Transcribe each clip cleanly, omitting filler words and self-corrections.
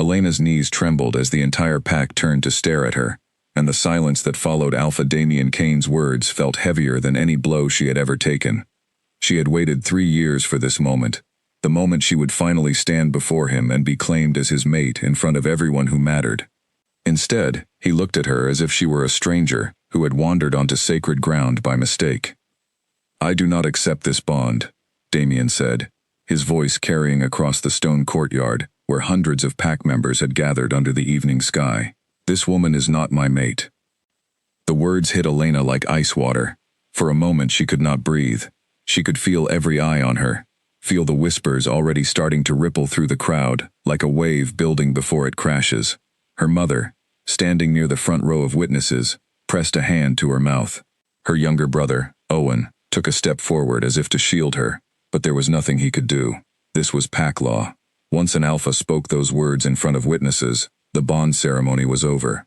Elena's knees trembled as the entire pack turned to stare at her, and the silence that followed Alpha Damien Kane's words felt heavier than any blow she had ever taken. She had waited 3 years for this moment, the moment she would finally stand before him and be claimed as his mate in front of everyone who mattered. Instead, he looked at her as if she were a stranger who had wandered onto sacred ground by mistake. "I do not accept this bond," Damien said, his voice carrying across the stone courtyard where hundreds of pack members had gathered under the evening sky. "This woman is not my mate." The words hit Elena like ice water. For a moment she could not breathe. She could feel every eye on her, feel the whispers already starting to ripple through the crowd, like a wave building before it crashes. Her mother, standing near the front row of witnesses, pressed a hand to her mouth. Her younger brother, Owen, took a step forward as if to shield her, but there was nothing he could do. This was pack law. Once an alpha spoke those words in front of witnesses, the bond ceremony was over.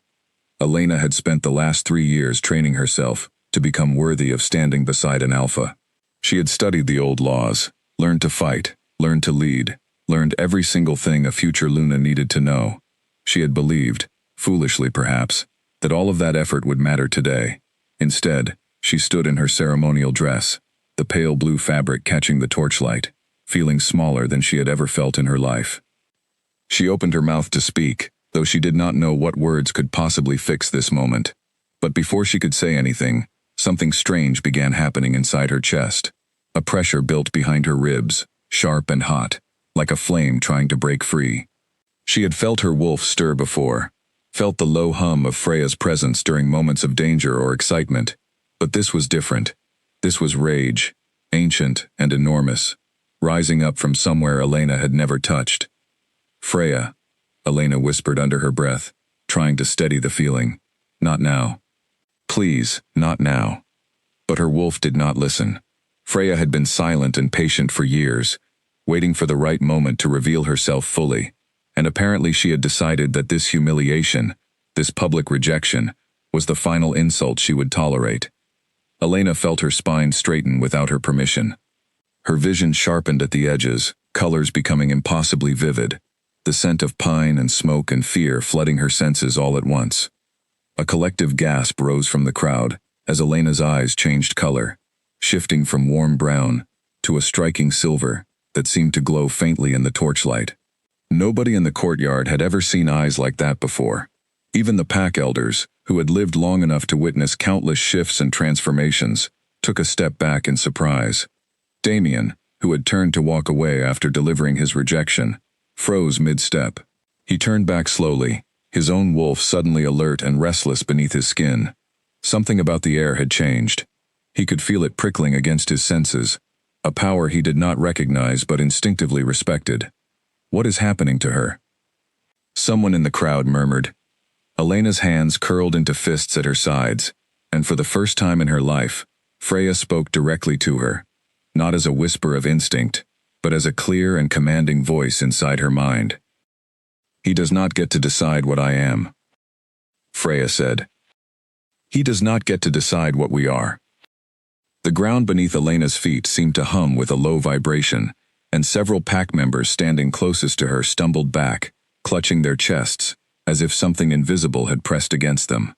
Elena had spent the last 3 years training herself to become worthy of standing beside an alpha. She had studied the old laws, learned to fight, learned to lead, learned every single thing a future Luna needed to know. She had believed, foolishly perhaps, that all of that effort would matter today. Instead, she stood in her ceremonial dress, the pale blue fabric catching the torchlight, feeling smaller than she had ever felt in her life. She opened her mouth to speak, though she did not know what words could possibly fix this moment. But before she could say anything, something strange began happening inside her chest. A pressure built behind her ribs, sharp and hot, like a flame trying to break free. She had felt her wolf stir before, felt the low hum of Freya's presence during moments of danger or excitement. But this was different. This was rage, ancient and enormous, rising up from somewhere Elena had never touched. "Freya," Elena whispered under her breath, trying to steady the feeling. "Not now. Please, not now." But her wolf did not listen. Freya had been silent and patient for years, waiting for the right moment to reveal herself fully, and apparently she had decided that this humiliation, this public rejection, was the final insult she would tolerate. Elena felt her spine straighten without her permission. Her vision sharpened at the edges, colors becoming impossibly vivid, the scent of pine and smoke and fear flooding her senses all at once. A collective gasp rose from the crowd as Elena's eyes changed color, shifting from warm brown to a striking silver that seemed to glow faintly in the torchlight. Nobody in the courtyard had ever seen eyes like that before. Even the pack elders, who had lived long enough to witness countless shifts and transformations, took a step back in surprise. Damien, who had turned to walk away after delivering his rejection, froze mid-step. He turned back slowly, his own wolf suddenly alert and restless beneath his skin. Something about the air had changed. He could feel it prickling against his senses, a power he did not recognize but instinctively respected. "What is happening to her?" Someone in the crowd murmured. Elena's hands curled into fists at her sides, and for the first time in her life, Freya spoke directly to her, not as a whisper of instinct, but as a clear and commanding voice inside her mind. "He does not get to decide what I am," Freya said. "He does not get to decide what we are." The ground beneath Elena's feet seemed to hum with a low vibration, and several pack members standing closest to her stumbled back, clutching their chests, as if something invisible had pressed against them.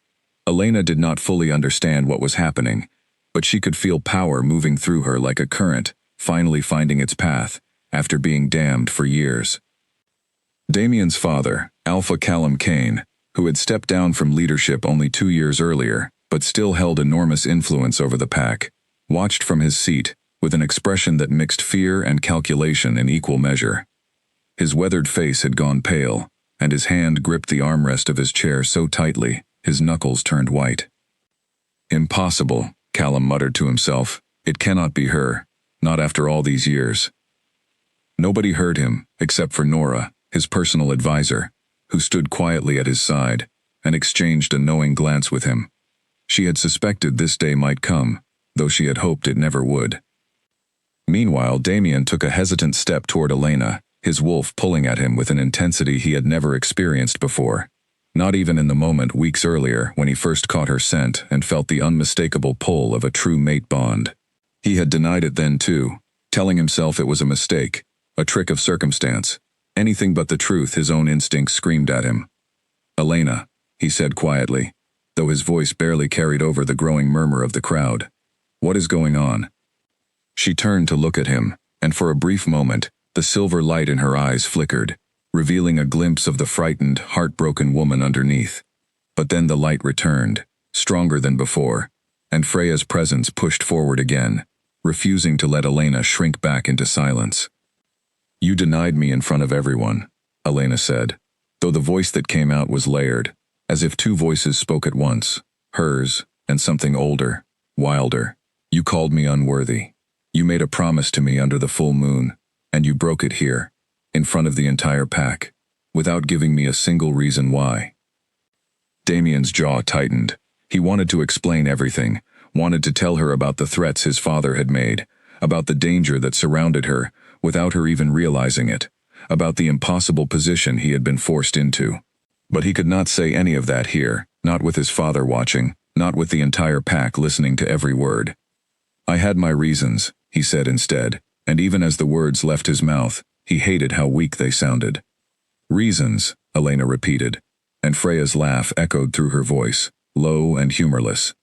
Elena did not fully understand what was happening, but she could feel power moving through her like a current, finally finding its path, after being damned for years. Damien's father, Alpha Callum Kane, who had stepped down from leadership only 2 years earlier, but still held enormous influence over the pack, watched from his seat, with an expression that mixed fear and calculation in equal measure. His weathered face had gone pale, and his hand gripped the armrest of his chair so tightly, his knuckles turned white. "Impossible," Callum muttered to himself. "It cannot be her, not after all these years." Nobody heard him, except for Nora, his personal advisor, who stood quietly at his side, and exchanged a knowing glance with him. She had suspected this day might come, though she had hoped it never would. Meanwhile, Damien took a hesitant step toward Elena, his wolf pulling at him with an intensity he had never experienced before. Not even in the moment weeks earlier when he first caught her scent and felt the unmistakable pull of a true mate bond. He had denied it then too, telling himself it was a mistake, a trick of circumstance, Anything but the truth, his own instincts screamed at him. Elena, he said quietly, though his voice barely carried over the growing murmur of the crowd. What is going on? She turned to look at him, and for a brief moment, the silver light in her eyes flickered, revealing a glimpse of the frightened, heartbroken woman underneath. But then the light returned, stronger than before, and Freya's presence pushed forward again, refusing to let Elena shrink back into silence. You denied me in front of everyone, Elena said, though the voice that came out was layered, as if two voices spoke at once, hers and something older, wilder. You called me unworthy. You made a promise to me under the full moon, and you broke it here, in front of the entire pack, without giving me a single reason why. Damien's jaw tightened. He wanted to explain everything, wanted to tell her about the threats his father had made, about the danger that surrounded her, without her even realizing it, about the impossible position he had been forced into. But he could not say any of that here, not with his father watching, not with the entire pack listening to every word. I had my reasons, he said instead, and even as the words left his mouth, he hated how weak they sounded. Reasons, Elena repeated, and Freya's laugh echoed through her voice, low and humorless.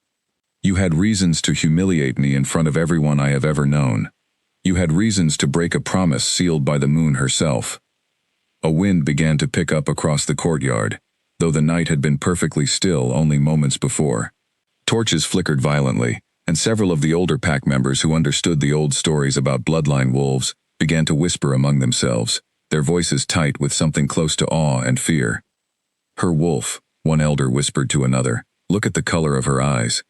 You had reasons to humiliate me in front of everyone I have ever known. You had reasons to break a promise sealed by the moon herself. A wind began to pick up across the courtyard, though the night had been perfectly still only moments before. Torches flickered violently, and several of the older pack members who understood the old stories about bloodline wolves began to whisper among themselves, their voices tight with something close to awe and fear. Her wolf, one elder whispered to another. Look at the color of her eyes.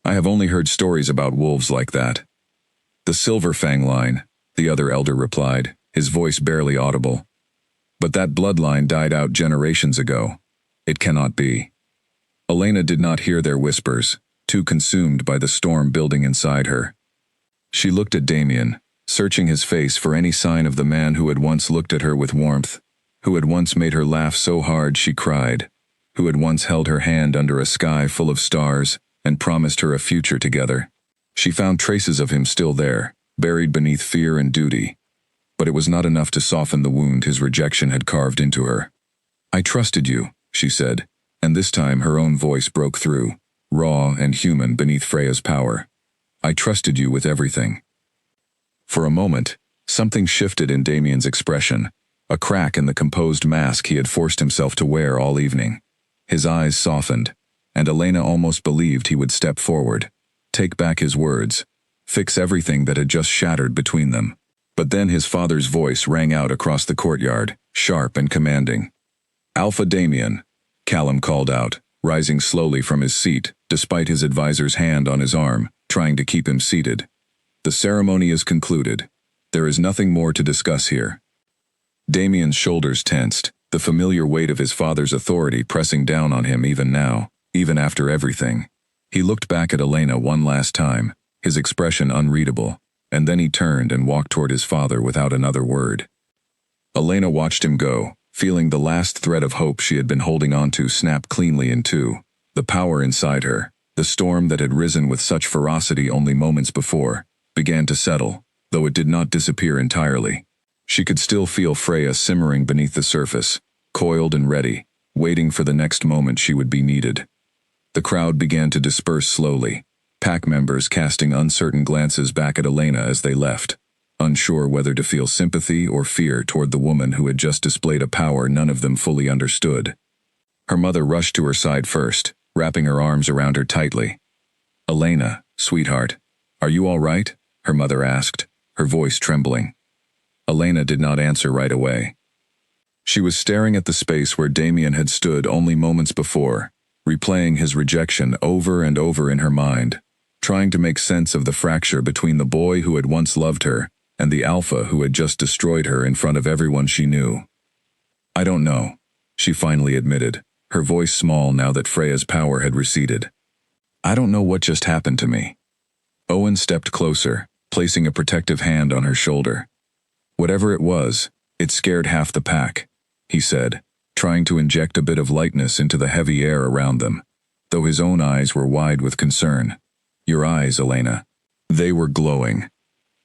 I have only heard stories about wolves like that. The Silver Fang line, the other elder replied, his voice barely audible. But that bloodline died out generations ago. It cannot be. Elena did not hear their whispers, too consumed by the storm building inside her. She looked at Damien, searching his face for any sign of the man who had once looked at her with warmth, who had once made her laugh so hard she cried, who had once held her hand under a sky full of stars and promised her a future together. She found traces of him still there, buried beneath fear and duty. But it was not enough to soften the wound his rejection had carved into her. I trusted you, she said, and this time her own voice broke through, raw and human beneath Freya's power. I trusted you with everything. For a moment, something shifted in Damien's expression, a crack in the composed mask he had forced himself to wear all evening. His eyes softened, and Elena almost believed he would step forward, take back his words, fix everything that had just shattered between them. But then his father's voice rang out across the courtyard, sharp and commanding. Alpha Damien, Callum called out, rising slowly from his seat, despite his advisor's hand on his arm, trying to keep him seated. The ceremony is concluded. There is nothing more to discuss here. Damien's shoulders tensed, the familiar weight of his father's authority pressing down on him even now, even after everything. He looked back at Elena one last time, his expression unreadable, and then he turned and walked toward his father without another word. Elena watched him go, feeling the last thread of hope she had been holding on to snap cleanly in two. The power inside her, the storm that had risen with such ferocity only moments before, began to settle, though it did not disappear entirely. She could still feel Freya simmering beneath the surface, coiled and ready, waiting for the next moment she would be needed. The crowd began to disperse slowly, pack members casting uncertain glances back at Elena as they left, unsure whether to feel sympathy or fear toward the woman who had just displayed a power none of them fully understood. Her mother rushed to her side first, wrapping her arms around her tightly. Elena, sweetheart, are you all right? Her mother asked, her voice trembling. Elena did not answer right away. She was staring at the space where Damien had stood only moments before, replaying his rejection over and over in her mind, trying to make sense of the fracture between the boy who had once loved her and the alpha who had just destroyed her in front of everyone she knew. I don't know, she finally admitted, her voice small now that Freya's power had receded. I don't know what just happened to me. Owen stepped closer, placing a protective hand on her shoulder. Whatever it was, it scared half the pack, he said, trying to inject a bit of lightness into the heavy air around them, though his own eyes were wide with concern. Your eyes, Elena. They were glowing.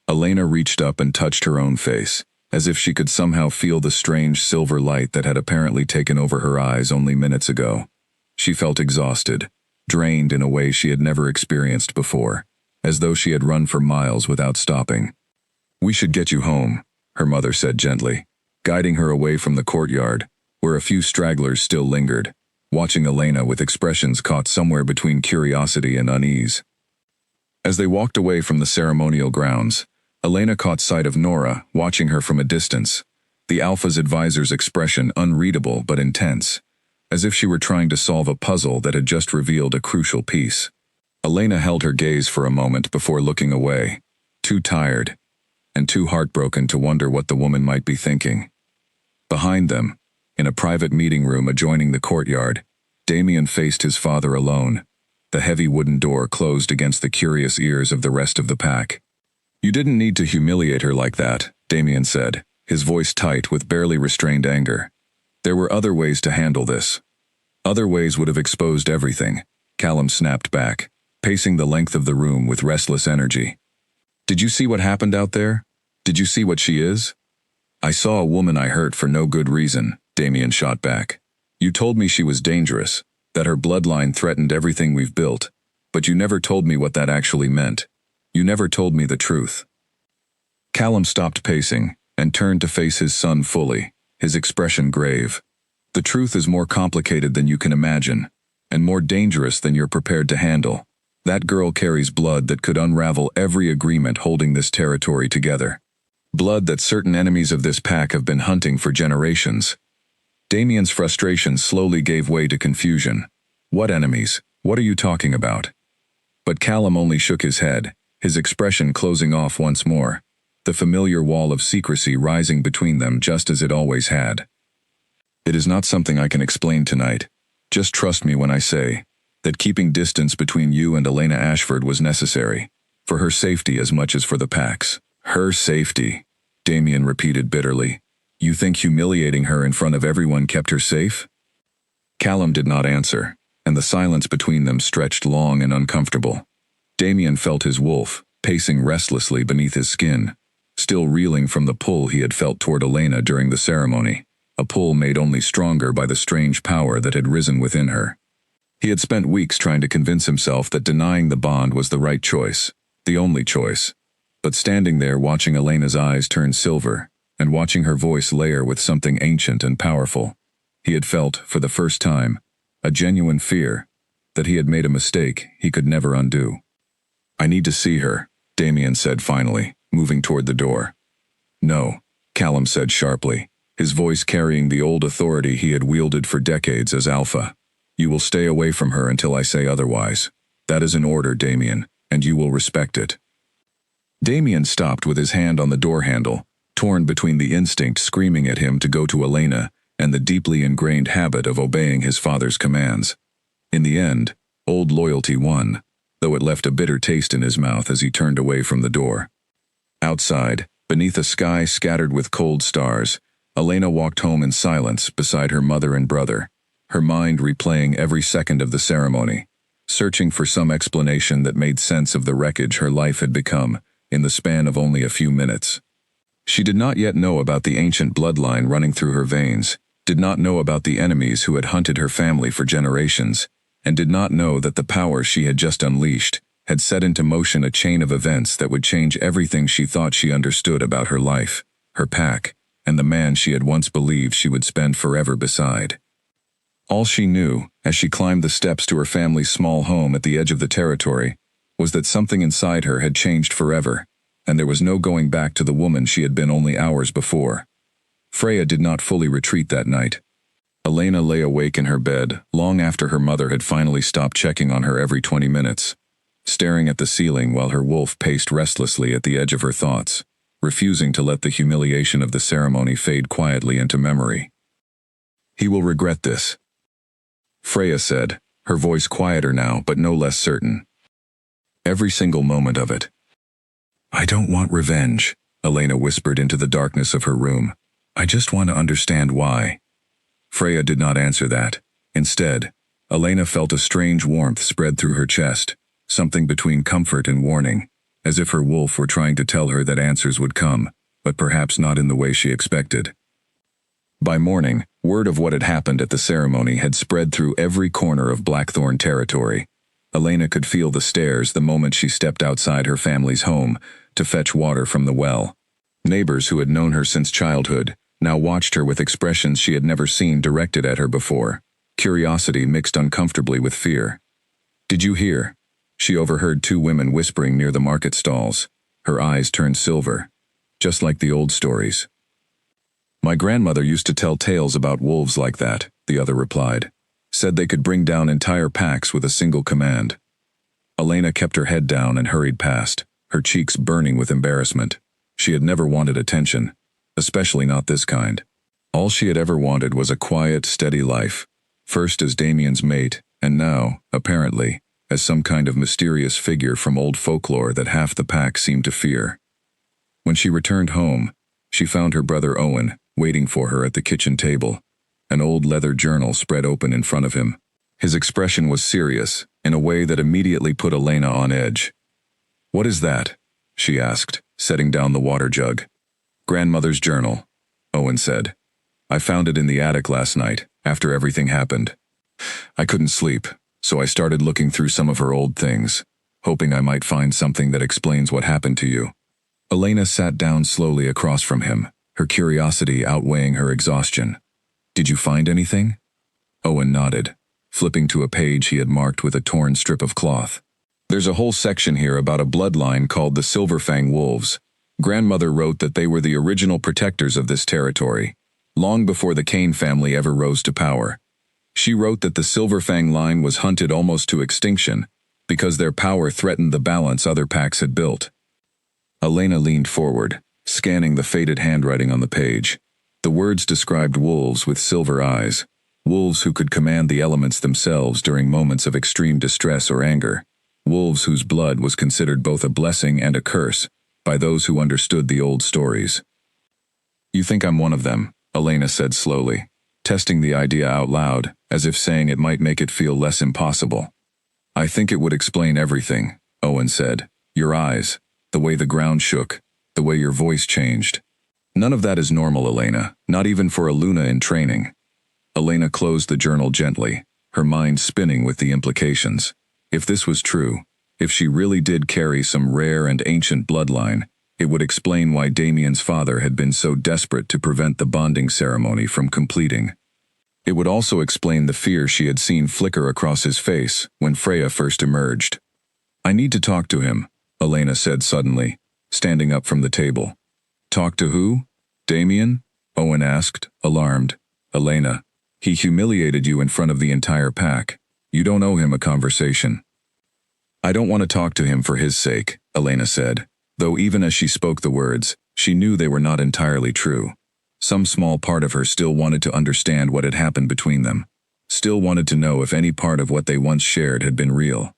Elena reached up and touched her own face, as if she could somehow feel the strange silver light that had apparently taken over her eyes only minutes ago. She felt exhausted, drained in a way she had never experienced before, as though she had run for miles without stopping. "We should get you home," her mother said gently, guiding her away from the courtyard, where a few stragglers still lingered, watching Elena with expressions caught somewhere between curiosity and unease. As they walked away from the ceremonial grounds, Elena caught sight of Nora, watching her from a distance, the Alpha's advisor's expression unreadable but intense, as if she were trying to solve a puzzle that had just revealed a crucial piece. Elena held her gaze for a moment before looking away, too tired and too heartbroken to wonder what the woman might be thinking. Behind them, in a private meeting room adjoining the courtyard, Damien faced his father alone, the heavy wooden door closed against the curious ears of the rest of the pack. "You didn't need to humiliate her like that," Damien said, his voice tight with barely restrained anger. "There were other ways to handle this. Other ways would have exposed everything," Callum snapped back, pacing the length of the room with restless energy. "Did you see what happened out there? Did you see what she is?" "I saw a woman I hurt for no good reason," Damien shot back. "You told me she was dangerous, that her bloodline threatened everything we've built, but you never told me what that actually meant. You never told me the truth." Callum stopped pacing and turned to face his son fully, his expression grave. "The truth is more complicated than you can imagine, and more dangerous than you're prepared to handle. That girl carries blood that could unravel every agreement holding this territory together. Blood that certain enemies of this pack have been hunting for generations." Damien's frustration slowly gave way to confusion. "What enemies? What are you talking about?" But Callum only shook his head, his expression closing off once more, the familiar wall of secrecy rising between them just as it always had. "It is not something I can explain tonight. Just trust me when I say that keeping distance between you and Elena Ashford was necessary, for her safety as much as for the pack's." "Her safety," Damien repeated bitterly. "You think humiliating her in front of everyone kept her safe?" Callum did not answer, and the silence between them stretched long and uncomfortable. Damien felt his wolf, pacing restlessly beneath his skin, still reeling from the pull he had felt toward Elena during the ceremony, a pull made only stronger by the strange power that had risen within her. He had spent weeks trying to convince himself that denying the bond was the right choice, the only choice. But standing there watching Elena's eyes turn silver, and watching her voice layer with something ancient and powerful, he had felt, for the first time, a genuine fear that he had made a mistake he could never undo. "I need to see her," Damien said finally, moving toward the door. "No," Callum said sharply, his voice carrying the old authority he had wielded for decades as Alpha. "You will stay away from her until I say otherwise. That is an order, Damien, and you will respect it." Damien stopped with his hand on the door handle, torn between the instinct screaming at him to go to Elena and the deeply ingrained habit of obeying his father's commands. In the end, old loyalty won, though it left a bitter taste in his mouth as he turned away from the door. Outside, beneath a sky scattered with cold stars, Elena walked home in silence beside her mother and brother, her mind replaying every second of the ceremony, searching for some explanation that made sense of the wreckage her life had become in the span of only a few minutes. She did not yet know about the ancient bloodline running through her veins, did not know about the enemies who had hunted her family for generations, and did not know that the power she had just unleashed had set into motion a chain of events that would change everything she thought she understood about her life, her pack, and the man she had once believed she would spend forever beside. All she knew, as she climbed the steps to her family's small home at the edge of the territory, was that something inside her had changed forever, and there was no going back to the woman she had been only hours before. Freya did not fully retreat that night. Elena lay awake in her bed long after her mother had finally stopped checking on her every 20 minutes, staring at the ceiling while her wolf paced restlessly at the edge of her thoughts, refusing to let the humiliation of the ceremony fade quietly into memory. "He will regret this," Freya said, her voice quieter now but no less certain. "Every single moment of it." "I don't want revenge," Elena whispered into the darkness of her room. "I just want to understand why." Freya did not answer that. Instead, Elena felt a strange warmth spread through her chest, something between comfort and warning, as if her wolf were trying to tell her that answers would come, but perhaps not in the way she expected. By morning, word of what had happened at the ceremony had spread through every corner of Blackthorn territory. Elena could feel the stares the moment she stepped outside her family's home to fetch water from the well. Neighbors who had known her since childhood now watched her with expressions she had never seen directed at her before, curiosity mixed uncomfortably with fear. "Did you hear?" She overheard two women whispering near the market stalls. Her eyes turned silver, just like the old stories. "My grandmother used to tell tales about wolves like that," the other replied. "Said they could bring down entire packs with a single command." Elena kept her head down and hurried past, her cheeks burning with embarrassment. She had never wanted attention, especially not this kind. All she had ever wanted was a quiet, steady life, first as Damien's mate, and now, apparently, as some kind of mysterious figure from old folklore that half the pack seemed to fear. When she returned home, she found her brother Owen waiting for her at the kitchen table, an old leather journal spread open in front of him. His expression was serious, in a way that immediately put Elena on edge. "What is that?" she asked, setting down the water jug. "Grandmother's journal," Owen said. "I found it in the attic last night, after everything happened. I couldn't sleep, so I started looking through some of her old things, hoping I might find something that explains what happened to you." Elena sat down slowly across from him, her curiosity outweighing her exhaustion. "Did you find anything?" Owen nodded, flipping to a page he had marked with a torn strip of cloth. "There's a whole section here about a bloodline called the Silverfang Wolves. Grandmother wrote that they were the original protectors of this territory, long before the Kane family ever rose to power. She wrote that the Silverfang line was hunted almost to extinction because their power threatened the balance other packs had built." Elena leaned forward, scanning the faded handwriting on the page. The words described wolves with silver eyes, wolves who could command the elements themselves during moments of extreme distress or anger, wolves whose blood was considered both a blessing and a curse by those who understood the old stories. "You think I'm one of them," Elena said slowly, testing the idea out loud, as if saying it might make it feel less impossible. "I think it would explain everything," Owen said. "Your eyes, the way the ground shook, the way your voice changed. None of that is normal, Elena, not even for a Luna in training." Elena closed the journal gently, her mind spinning with the implications. If this was true, if she really did carry some rare and ancient bloodline, it would explain why Damien's father had been so desperate to prevent the bonding ceremony from completing. It would also explain the fear she had seen flicker across his face when Freya first emerged. "I need to talk to him," Elena said suddenly, standing up from the table. "Talk to who?" "Damien?" Owen asked, alarmed. "Elena, he humiliated you in front of the entire pack. You don't owe him a conversation." "I don't want to talk to him for his sake," Elena said, though even as she spoke the words, she knew they were not entirely true. Some small part of her still wanted to understand what had happened between them, still wanted to know if any part of what they once shared had been real.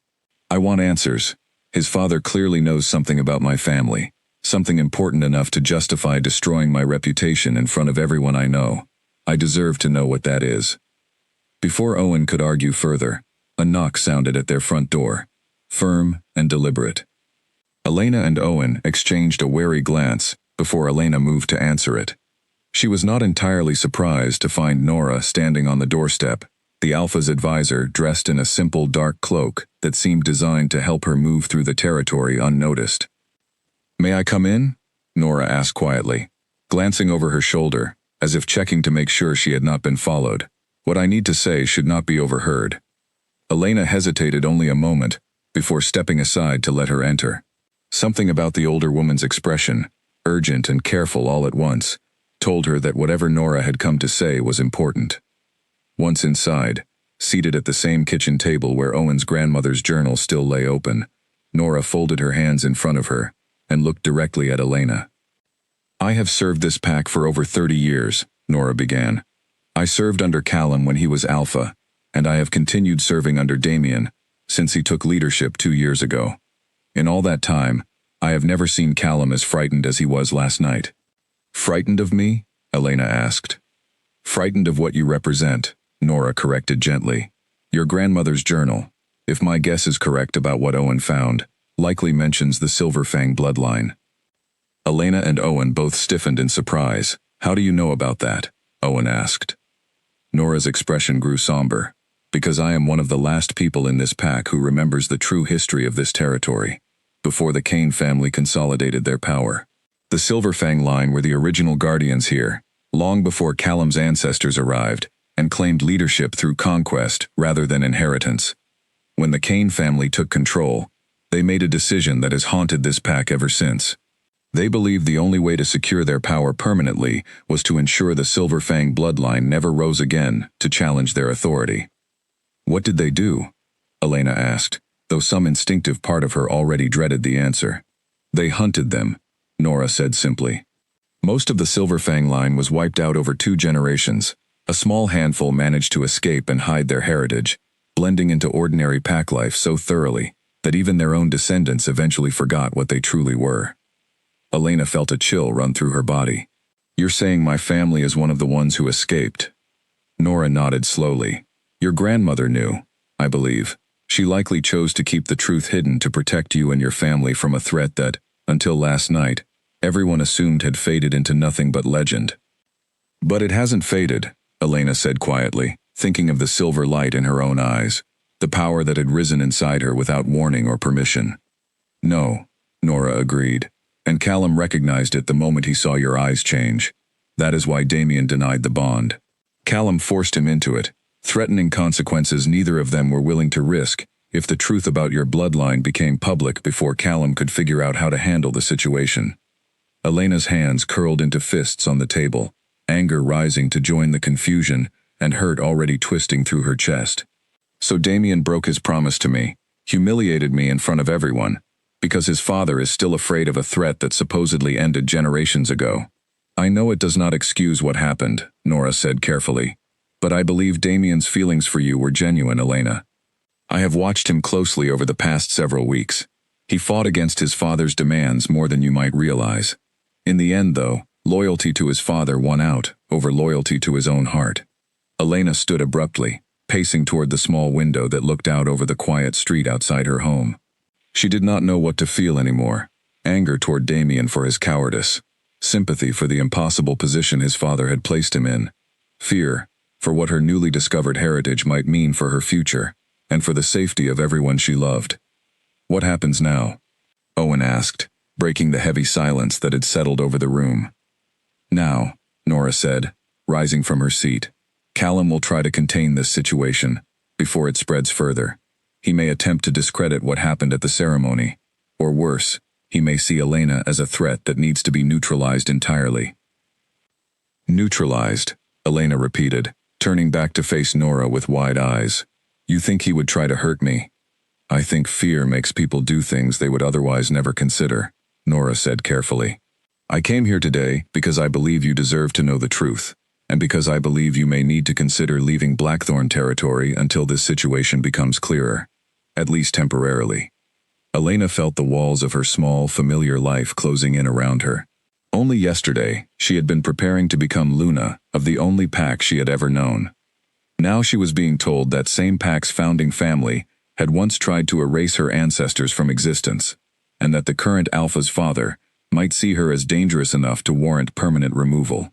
"I want answers. His father clearly knows something about my family, something important enough to justify destroying my reputation in front of everyone I know. I deserve to know what that is." Before Owen could argue further, a knock sounded at their front door, firm and deliberate. Elena and Owen exchanged a wary glance before Elena moved to answer it. She was not entirely surprised to find Nora standing on the doorstep, the Alpha's advisor dressed in a simple dark cloak that seemed designed to help her move through the territory unnoticed. "May I come in?" Nora asked quietly, glancing over her shoulder, as if checking to make sure she had not been followed. "What I need to say should not be overheard." Elena hesitated only a moment before stepping aside to let her enter. Something about the older woman's expression, urgent and careful all at once, told her that whatever Nora had come to say was important. Once inside, seated at the same kitchen table where Owen's grandmother's journal still lay open, Nora folded her hands in front of her and looked directly at Elena. "I have served this pack for over 30 years, Nora began. "I served under Callum when he was Alpha, and I have continued serving under Damien since he took leadership 2 years ago. In all that time, I have never seen Callum as frightened as he was last night." "Frightened of me?" Elena asked. "Frightened of what you represent," Nora corrected gently. "Your grandmother's journal, if my guess is correct about what Owen found, likely mentions the Silverfang bloodline." Elena and Owen both stiffened in surprise. How do you know about that? Owen asked. Nora's expression grew somber. Because I am one of the last people in this pack who remembers the true history of this territory, before the Kane family consolidated their power. The Silverfang line were the original guardians here, long before Callum's ancestors arrived, and claimed leadership through conquest rather than inheritance. When the Kane family took control, they made a decision that has haunted this pack ever since. They believed the only way to secure their power permanently was to ensure the Silverfang bloodline never rose again to challenge their authority. What did they do? Elena asked, though some instinctive part of her already dreaded the answer. They hunted them, Nora said simply. Most of the Silverfang line was wiped out over 2 generations. A small handful managed to escape and hide their heritage, blending into ordinary pack life so thoroughly that even their own descendants eventually forgot what they truly were. Elena felt a chill run through her body. You're saying my family is one of the ones who escaped? Nora nodded slowly. Your grandmother knew, I believe. She likely chose to keep the truth hidden to protect you and your family from a threat that, until last night, everyone assumed had faded into nothing but legend. But it hasn't faded, Elena said quietly, thinking of the silver light in her own eyes, the power that had risen inside her without warning or permission. No, Nora agreed, and Callum recognized it the moment he saw your eyes change. That is why Damien denied the bond. Callum forced him into it, threatening consequences neither of them were willing to risk if the truth about your bloodline became public before Callum could figure out how to handle the situation. Elena's hands curled into fists on the table, anger rising to join the confusion and hurt already twisting through her chest. So Damien broke his promise to me, humiliated me in front of everyone, because his father is still afraid of a threat that supposedly ended generations ago. I know it does not excuse what happened, Nora said carefully. But I believe Damien's feelings for you were genuine, Elena. I have watched him closely over the past several weeks. He fought against his father's demands more than you might realize. In the end, though, loyalty to his father won out over loyalty to his own heart. Elena stood abruptly, pacing toward the small window that looked out over the quiet street outside her home. She did not know what to feel anymore. Anger toward Damien for his cowardice. Sympathy for the impossible position his father had placed him in. Fear for what her newly discovered heritage might mean for her future, and for the safety of everyone she loved. What happens now? Owen asked, breaking the heavy silence that had settled over the room. Now, Nora said, rising from her seat, Callum will try to contain this situation before it spreads further. He may attempt to discredit what happened at the ceremony, or worse, he may see Elena as a threat that needs to be neutralized entirely. Neutralized, Elena repeated, turning back to face Nora with wide eyes. You think he would try to hurt me? I think fear makes people do things they would otherwise never consider, Nora said carefully. I came here today because I believe you deserve to know the truth, and because I believe you may need to consider leaving Blackthorn territory until this situation becomes clearer, at least temporarily. Elena felt the walls of her small, familiar life closing in around her. Only yesterday, she had been preparing to become Luna of the only pack she had ever known. Now she was being told that same pack's founding family had once tried to erase her ancestors from existence, and that the current Alpha's father might see her as dangerous enough to warrant permanent removal.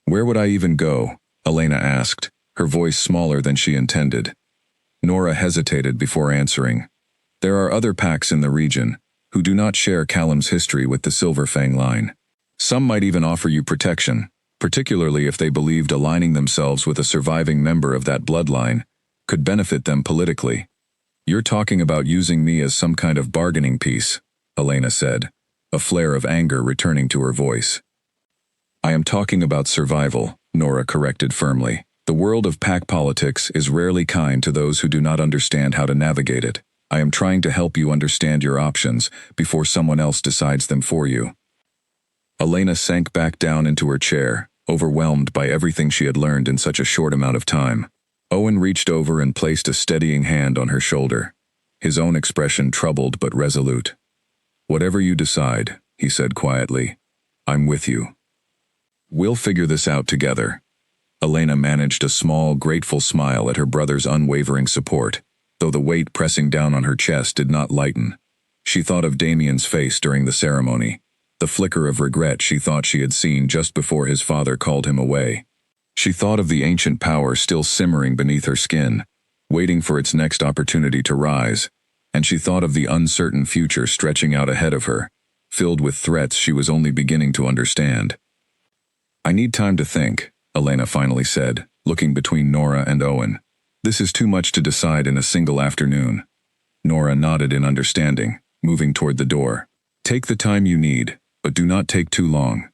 Where would I even go? Elena asked, her voice smaller than she intended. Nora hesitated before answering. There are other packs in the region who do not share Callum's history with the Silverfang line. Some might even offer you protection, particularly if they believed aligning themselves with a surviving member of that bloodline could benefit them politically. You're talking about using me as some kind of bargaining piece, Elena said, a flare of anger returning to her voice. I am talking about survival, Nora corrected firmly. The world of pack politics is rarely kind to those who do not understand how to navigate it. I am trying to help you understand your options before someone else decides them for you. Elena sank back down into her chair, overwhelmed by everything she had learned in such a short amount of time. Owen reached over and placed a steadying hand on her shoulder, his own expression troubled but resolute. Whatever you decide, he said quietly, I'm with you. We'll figure this out together. Elena managed a small, grateful smile at her brother's unwavering support, though the weight pressing down on her chest did not lighten. She thought of Damien's face during the ceremony, the flicker of regret she thought she had seen just before his father called him away. She thought of the ancient power still simmering beneath her skin, waiting for its next opportunity to rise, and she thought of the uncertain future stretching out ahead of her, filled with threats she was only beginning to understand. "I need time to think," Elena finally said, looking between Nora and Owen. "This is too much to decide in a single afternoon." Nora nodded in understanding, moving toward the door. "Take the time you need, but do not take too long.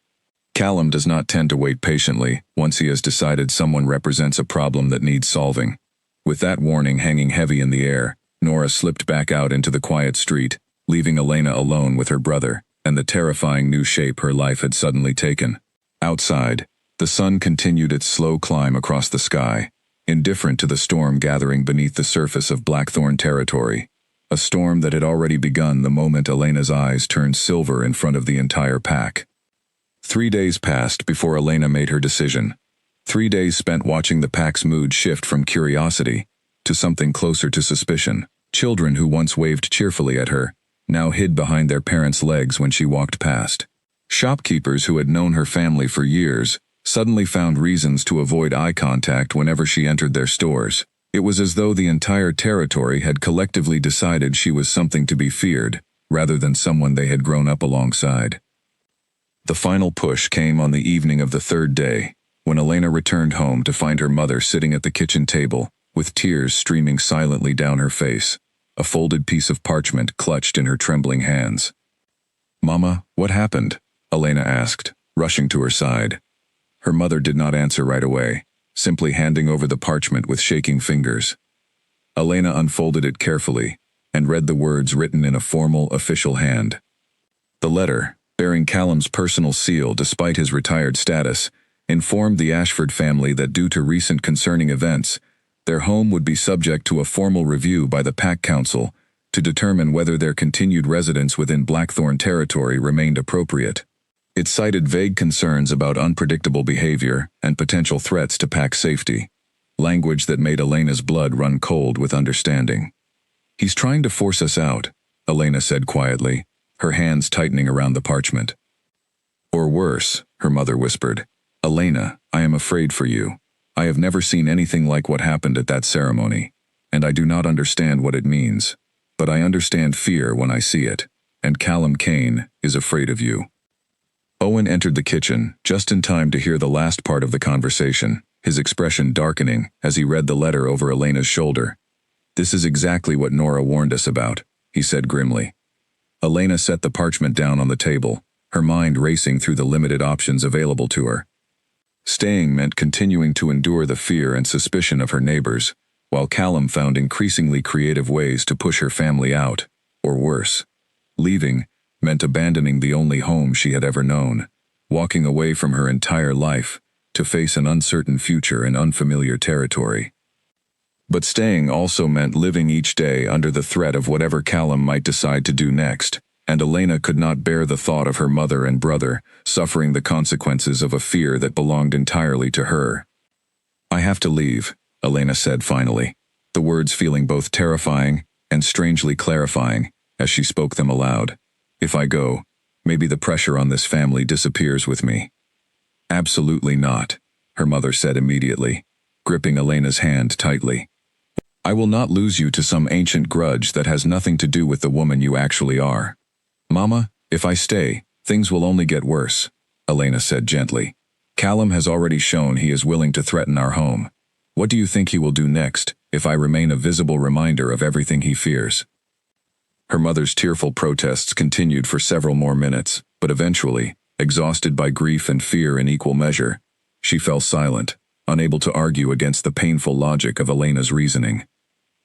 Callum does not tend to wait patiently once he has decided someone represents a problem that needs solving." With that warning hanging heavy in the air, Nora slipped back out into the quiet street, leaving Elena alone with her brother and the terrifying new shape her life had suddenly taken. Outside, the sun continued its slow climb across the sky, indifferent to the storm gathering beneath the surface of Blackthorn territory, a storm that had already begun the moment Elena's eyes turned silver in front of the entire pack. 3 days passed before Elena made her decision. 3 days spent watching the pack's mood shift from curiosity to something closer to suspicion. Children who once waved cheerfully at her now hid behind their parents' legs when she walked past. Shopkeepers who had known her family for years suddenly found reasons to avoid eye contact whenever she entered their stores. It was as though the entire territory had collectively decided she was something to be feared, rather than someone they had grown up alongside. The final push came on the evening of the 3rd day, when Elena returned home to find her mother sitting at the kitchen table, with tears streaming silently down her face, a folded piece of parchment clutched in her trembling hands. "Mama, what happened?" Elena asked, rushing to her side. Her mother did not answer right away, simply handing over the parchment with shaking fingers. Elena unfolded it carefully and read the words written in a formal, official hand. The letter, bearing Callum's personal seal despite his retired status, informed the Ashford family that due to recent concerning events, their home would be subject to a formal review by the Pack Council to determine whether their continued residence within Blackthorn territory remained appropriate. It cited vague concerns about unpredictable behavior and potential threats to Pack safety, language that made Elena's blood run cold with understanding. "He's trying to force us out," Elena said quietly, her hands tightening around the parchment. "Or worse," her mother whispered. "Elena, I am afraid for you. I have never seen anything like what happened at that ceremony, and I do not understand what it means. But I understand fear when I see it, and Callum Kane is afraid of you." Owen entered the kitchen just in time to hear the last part of the conversation, his expression darkening as he read the letter over Elena's shoulder. "This is exactly what Nora warned us about," he said grimly. Elena set the parchment down on the table, her mind racing through the limited options available to her. Staying meant continuing to endure the fear and suspicion of her neighbors, while Callum found increasingly creative ways to push her family out, or worse. Leaving meant abandoning the only home she had ever known, walking away from her entire life to face an uncertain future in unfamiliar territory. But staying also meant living each day under the threat of whatever Callum might decide to do next, and Elena could not bear the thought of her mother and brother suffering the consequences of a fear that belonged entirely to her. "I have to leave," Elena said finally, the words feeling both terrifying and strangely clarifying as she spoke them aloud. "If I go, maybe the pressure on this family disappears with me." "Absolutely not," her mother said immediately, gripping Elena's hand tightly. "I will not lose you to some ancient grudge that has nothing to do with the woman you actually are." "Mama, if I stay, things will only get worse," Elena said gently. "Callum has already shown he is willing to threaten our home. What do you think he will do next if I remain a visible reminder of everything he fears?" Her mother's tearful protests continued for several more minutes, but eventually, exhausted by grief and fear in equal measure, she fell silent, unable to argue against the painful logic of Elena's reasoning.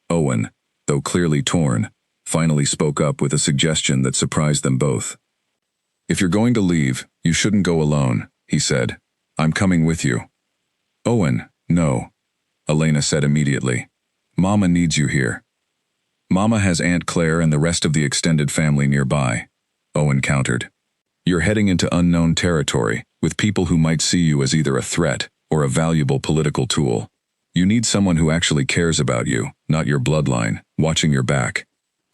Owen, though clearly torn, finally spoke up with a suggestion that surprised them both. "If you're going to leave, you shouldn't go alone," he said. "I'm coming with you." "Owen, no," Elena said immediately. "Mama needs you here." "Mama has Aunt Claire and the rest of the extended family nearby," Owen countered. "You're heading into unknown territory, with people who might see you as either a threat or a valuable political tool. You need someone who actually cares about you, not your bloodline, watching your back."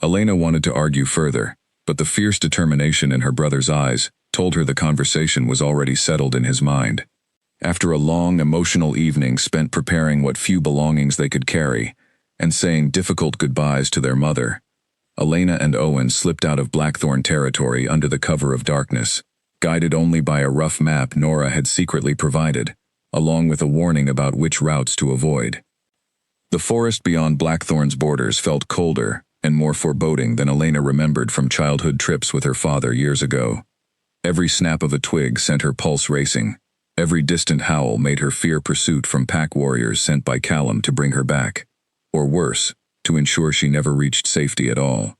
Elena wanted to argue further, but the fierce determination in her brother's eyes told her the conversation was already settled in his mind. After a long, emotional evening spent preparing what few belongings they could carry, and saying difficult goodbyes to their mother, Elena and Owen slipped out of Blackthorn territory under the cover of darkness, guided only by a rough map Nora had secretly provided, along with a warning about which routes to avoid. The forest beyond Blackthorn's borders felt colder and more foreboding than Elena remembered from childhood trips with her father years ago. Every snap of a twig sent her pulse racing. Every distant howl made her fear pursuit from pack warriors sent by Callum to bring her back, or worse, to ensure she never reached safety at all.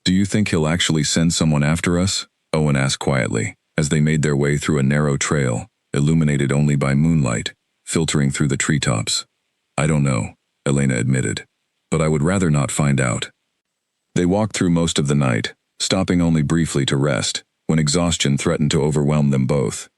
"Do you think he'll actually send someone after us?" Owen asked quietly, as they made their way through a narrow trail, illuminated only by moonlight, filtering through the treetops. "I don't know," Elena admitted, "but I would rather not find out." They walked through most of the night, stopping only briefly to rest, when exhaustion threatened to overwhelm them both.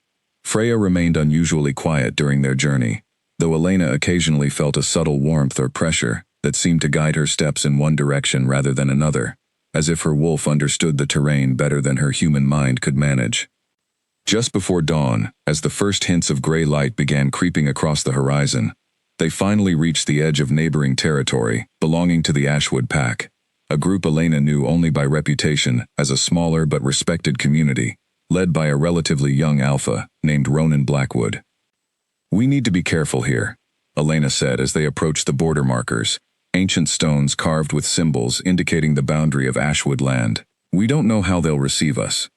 Freya remained unusually quiet during their journey, though Elena occasionally felt a subtle warmth or pressure that seemed to guide her steps in one direction rather than another, as if her wolf understood the terrain better than her human mind could manage. Just before dawn, as the first hints of gray light began creeping across the horizon, they finally reached the edge of neighboring territory belonging to the Ashwood Pack, a group Elena knew only by reputation as a smaller but respected community, led by a relatively young alpha named Ronan Blackwood. "We need to be careful here," Elena said as they approached the border markers, ancient stones carved with symbols indicating the boundary of Ashwood land. "We don't know how they'll receive us."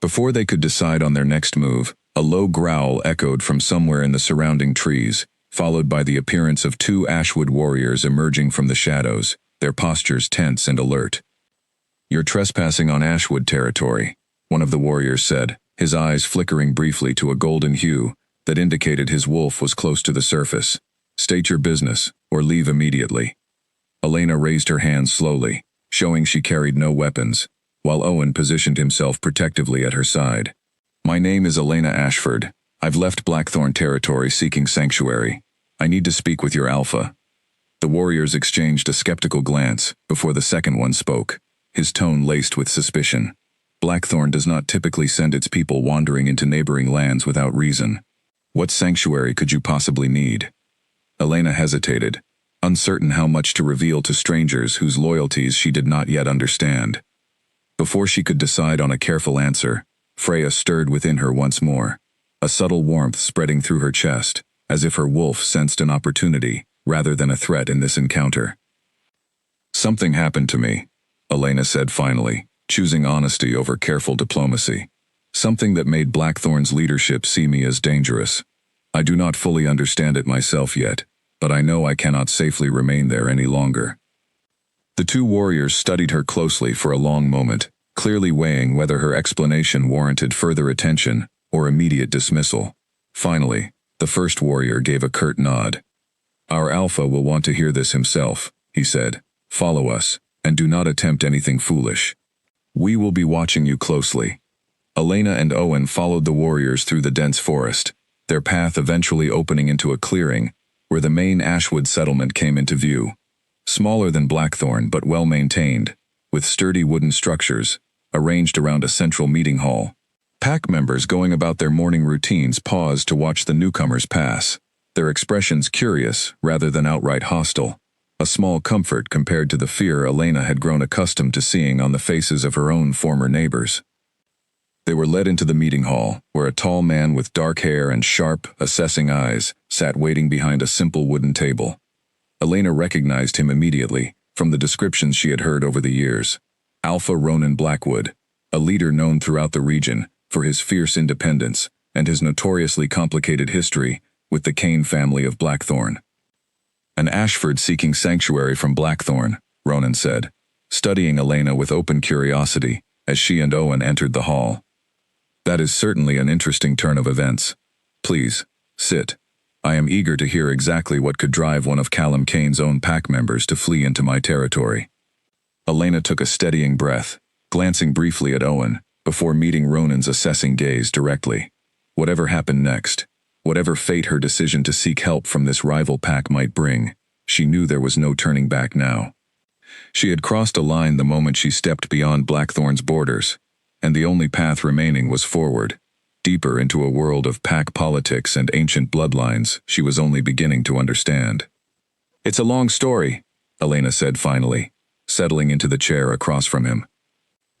Before they could decide on their next move, a low growl echoed from somewhere in the surrounding trees, followed by the appearance of two Ashwood warriors emerging from the shadows, their postures tense and alert. "You're trespassing on Ashwood territory," one of the warriors said, his eyes flickering briefly to a golden hue that indicated his wolf was close to the surface. "State your business, or leave immediately." Elena raised her hands slowly, showing she carried no weapons, while Owen positioned himself protectively at her side. "My name is Elena Ashford. I've left Blackthorn territory seeking sanctuary. I need to speak with your alpha." The warriors exchanged a skeptical glance before the second one spoke, his tone laced with suspicion. "Blackthorn does not typically send its people wandering into neighboring lands without reason. What sanctuary could you possibly need?" Elena hesitated, uncertain how much to reveal to strangers whose loyalties she did not yet understand. Before she could decide on a careful answer, Freya stirred within her once more, a subtle warmth spreading through her chest, as if her wolf sensed an opportunity rather than a threat in this encounter. "Something happened to me," Elena said finally, choosing honesty over careful diplomacy. "Something that made Blackthorn's leadership see me as dangerous. I do not fully understand it myself yet, but I know I cannot safely remain there any longer." The two warriors studied her closely for a long moment, clearly weighing whether her explanation warranted further attention or immediate dismissal. Finally, the first warrior gave a curt nod. "Our alpha will want to hear this himself," he said. "Follow us, and do not attempt anything foolish. We will be watching you closely." Elena and Owen followed the warriors through the dense forest, their path eventually opening into a clearing where the main Ashwood settlement came into view. Smaller than Blackthorn but well-maintained, with sturdy wooden structures, arranged around a central meeting hall. Pack members going about their morning routines paused to watch the newcomers pass, their expressions curious rather than outright hostile, a small comfort compared to the fear Elena had grown accustomed to seeing on the faces of her own former neighbors. They were led into the meeting hall, where a tall man with dark hair and sharp, assessing eyes sat waiting behind a simple wooden table. Elena recognized him immediately, from the descriptions she had heard over the years. Alpha Ronan Blackwood, a leader known throughout the region for his fierce independence and his notoriously complicated history with the Kane family of Blackthorn. "An Ashford seeking sanctuary from Blackthorn," Ronan said, studying Elena with open curiosity as she and Owen entered the hall. "That is certainly an interesting turn of events. Please, sit. I am eager to hear exactly what could drive one of Callum Kane's own pack members to flee into my territory." Elena took a steadying breath, glancing briefly at Owen, before meeting Ronan's assessing gaze directly. Whatever happened next, whatever fate her decision to seek help from this rival pack might bring, she knew there was no turning back now. She had crossed a line the moment she stepped beyond Blackthorn's borders, and the only path remaining was forward, deeper into a world of pack politics and ancient bloodlines she was only beginning to understand. "It's a long story," Elena said finally, settling into the chair across from him.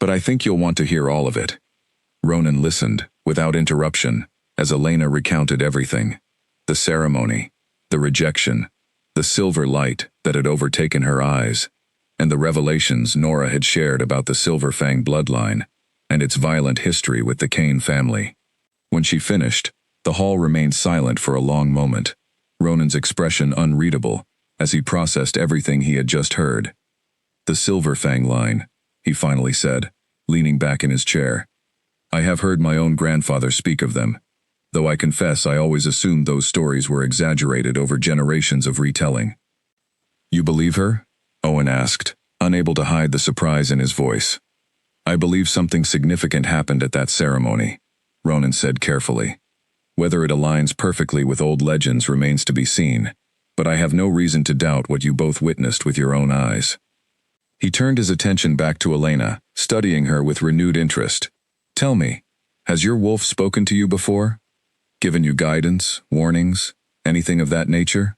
"But I think you'll want to hear all of it." Ronan listened, without interruption, as Elena recounted everything. The ceremony, the rejection, the silver light that had overtaken her eyes, and the revelations Nora had shared about the Silverfang bloodline and its violent history with the Kane family. When she finished, the hall remained silent for a long moment, Ronan's expression unreadable as he processed everything he had just heard. "The Silverfang line," he finally said, leaning back in his chair. "I have heard my own grandfather speak of them, though I confess I always assumed those stories were exaggerated over generations of retelling." "You believe her?" Owen asked, unable to hide the surprise in his voice. "I believe something significant happened at that ceremony," Ronan said carefully. "Whether it aligns perfectly with old legends remains to be seen, but I have no reason to doubt what you both witnessed with your own eyes." He turned his attention back to Elena, studying her with renewed interest. "Tell me, has your wolf spoken to you before? Given you guidance, warnings, anything of that nature?"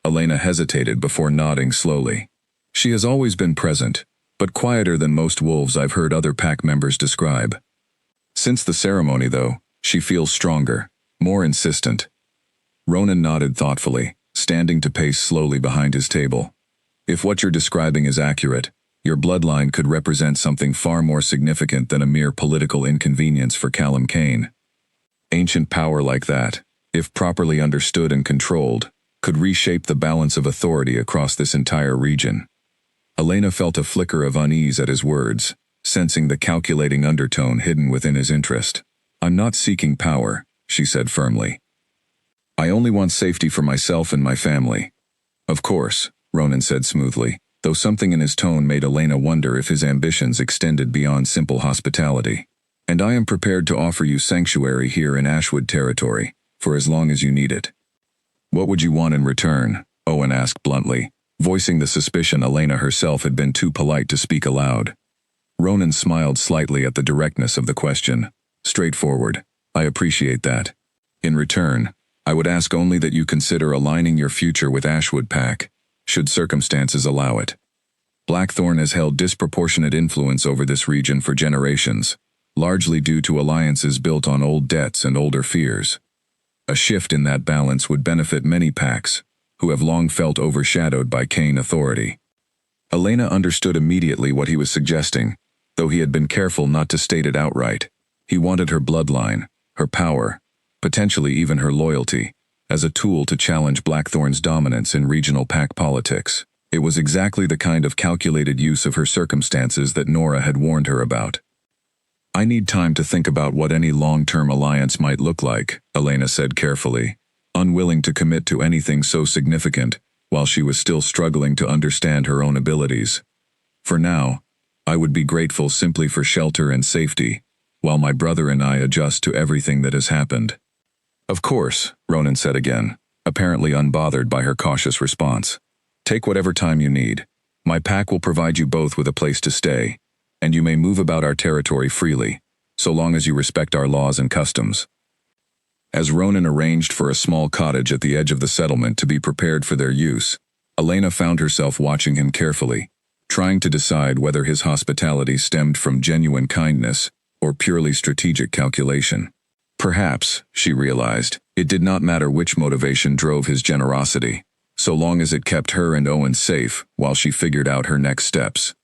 Elena hesitated before nodding slowly. "She has always been present, but quieter than most wolves I've heard other pack members describe. Since the ceremony, though, she feels stronger, more insistent." Ronan nodded thoughtfully, standing to pace slowly behind his table. "If what you're describing is accurate, your bloodline could represent something far more significant than a mere political inconvenience for Callum Kane. Ancient power like that, if properly understood and controlled, could reshape the balance of authority across this entire region." Elena felt a flicker of unease at his words, sensing the calculating undertone hidden within his interest. "I'm not seeking power," she said firmly. "I only want safety for myself and my family." "Of course," Ronan said smoothly, though something in his tone made Elena wonder if his ambitions extended beyond simple hospitality. "And I am prepared to offer you sanctuary here in Ashwood territory, for as long as you need it." "What would you want in return?" Owen asked bluntly, voicing the suspicion Elena herself had been too polite to speak aloud. Ronan smiled slightly at the directness of the question. "Straightforward. I appreciate that. In return, I would ask only that you consider aligning your future with Ashwood Pack, should circumstances allow it. Blackthorn has held disproportionate influence over this region for generations, largely due to alliances built on old debts and older fears. A shift in that balance would benefit many packs, who have long felt overshadowed by Kane authority." Elena understood immediately what he was suggesting, though he had been careful not to state it outright. He wanted her bloodline, her power, potentially even her loyalty, as a tool to challenge Blackthorn's dominance in regional pack politics. It was exactly the kind of calculated use of her circumstances that Nora had warned her about. "I need time to think about what any long-term alliance might look like," Elena said carefully, unwilling to commit to anything so significant while she was still struggling to understand her own abilities. "For now, I would be grateful simply for shelter and safety, while my brother and I adjust to everything that has happened." "Of course," Ronan said again, apparently unbothered by her cautious response. "Take whatever time you need. My pack will provide you both with a place to stay, and you may move about our territory freely, so long as you respect our laws and customs." As Ronan arranged for a small cottage at the edge of the settlement to be prepared for their use, Elena found herself watching him carefully, trying to decide whether his hospitality stemmed from genuine kindness or purely strategic calculation. Perhaps, she realized, it did not matter which motivation drove his generosity, so long as it kept her and Owen safe while she figured out her next steps.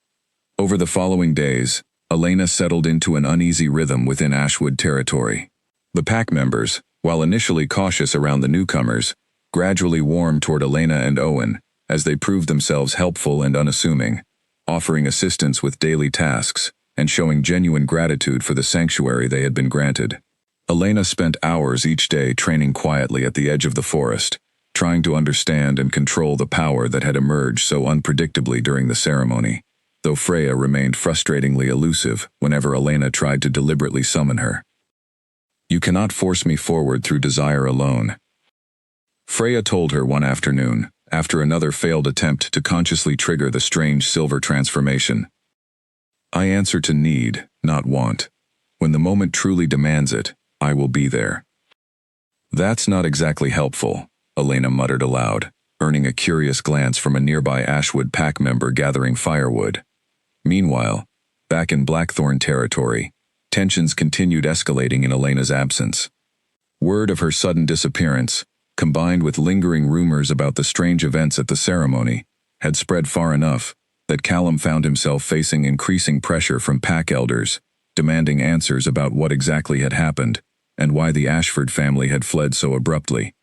Over the following days, Elena settled into an uneasy rhythm within Ashwood territory. The pack members, while initially cautious around the newcomers, gradually warmed toward Elena and Owen as they proved themselves helpful and unassuming, offering assistance with daily tasks and showing genuine gratitude for the sanctuary they had been granted. Elena spent hours each day training quietly at the edge of the forest, trying to understand and control the power that had emerged so unpredictably during the ceremony, though Freya remained frustratingly elusive whenever Elena tried to deliberately summon her. "You cannot force me forward through desire alone," Freya told her one afternoon, after another failed attempt to consciously trigger the strange silver transformation. "I answer to need, not want. When the moment truly demands it, I will be there. That's not exactly helpful, Elena muttered aloud, earning a curious glance from a nearby Ashwood pack member gathering firewood. Meanwhile, back in Blackthorn territory, tensions continued escalating in Elena's absence. Word of her sudden disappearance, combined with lingering rumors about the strange events at the ceremony, had spread far enough that Callum found himself facing increasing pressure from pack elders, demanding answers about what exactly had happened and why the Ashford family had fled so abruptly.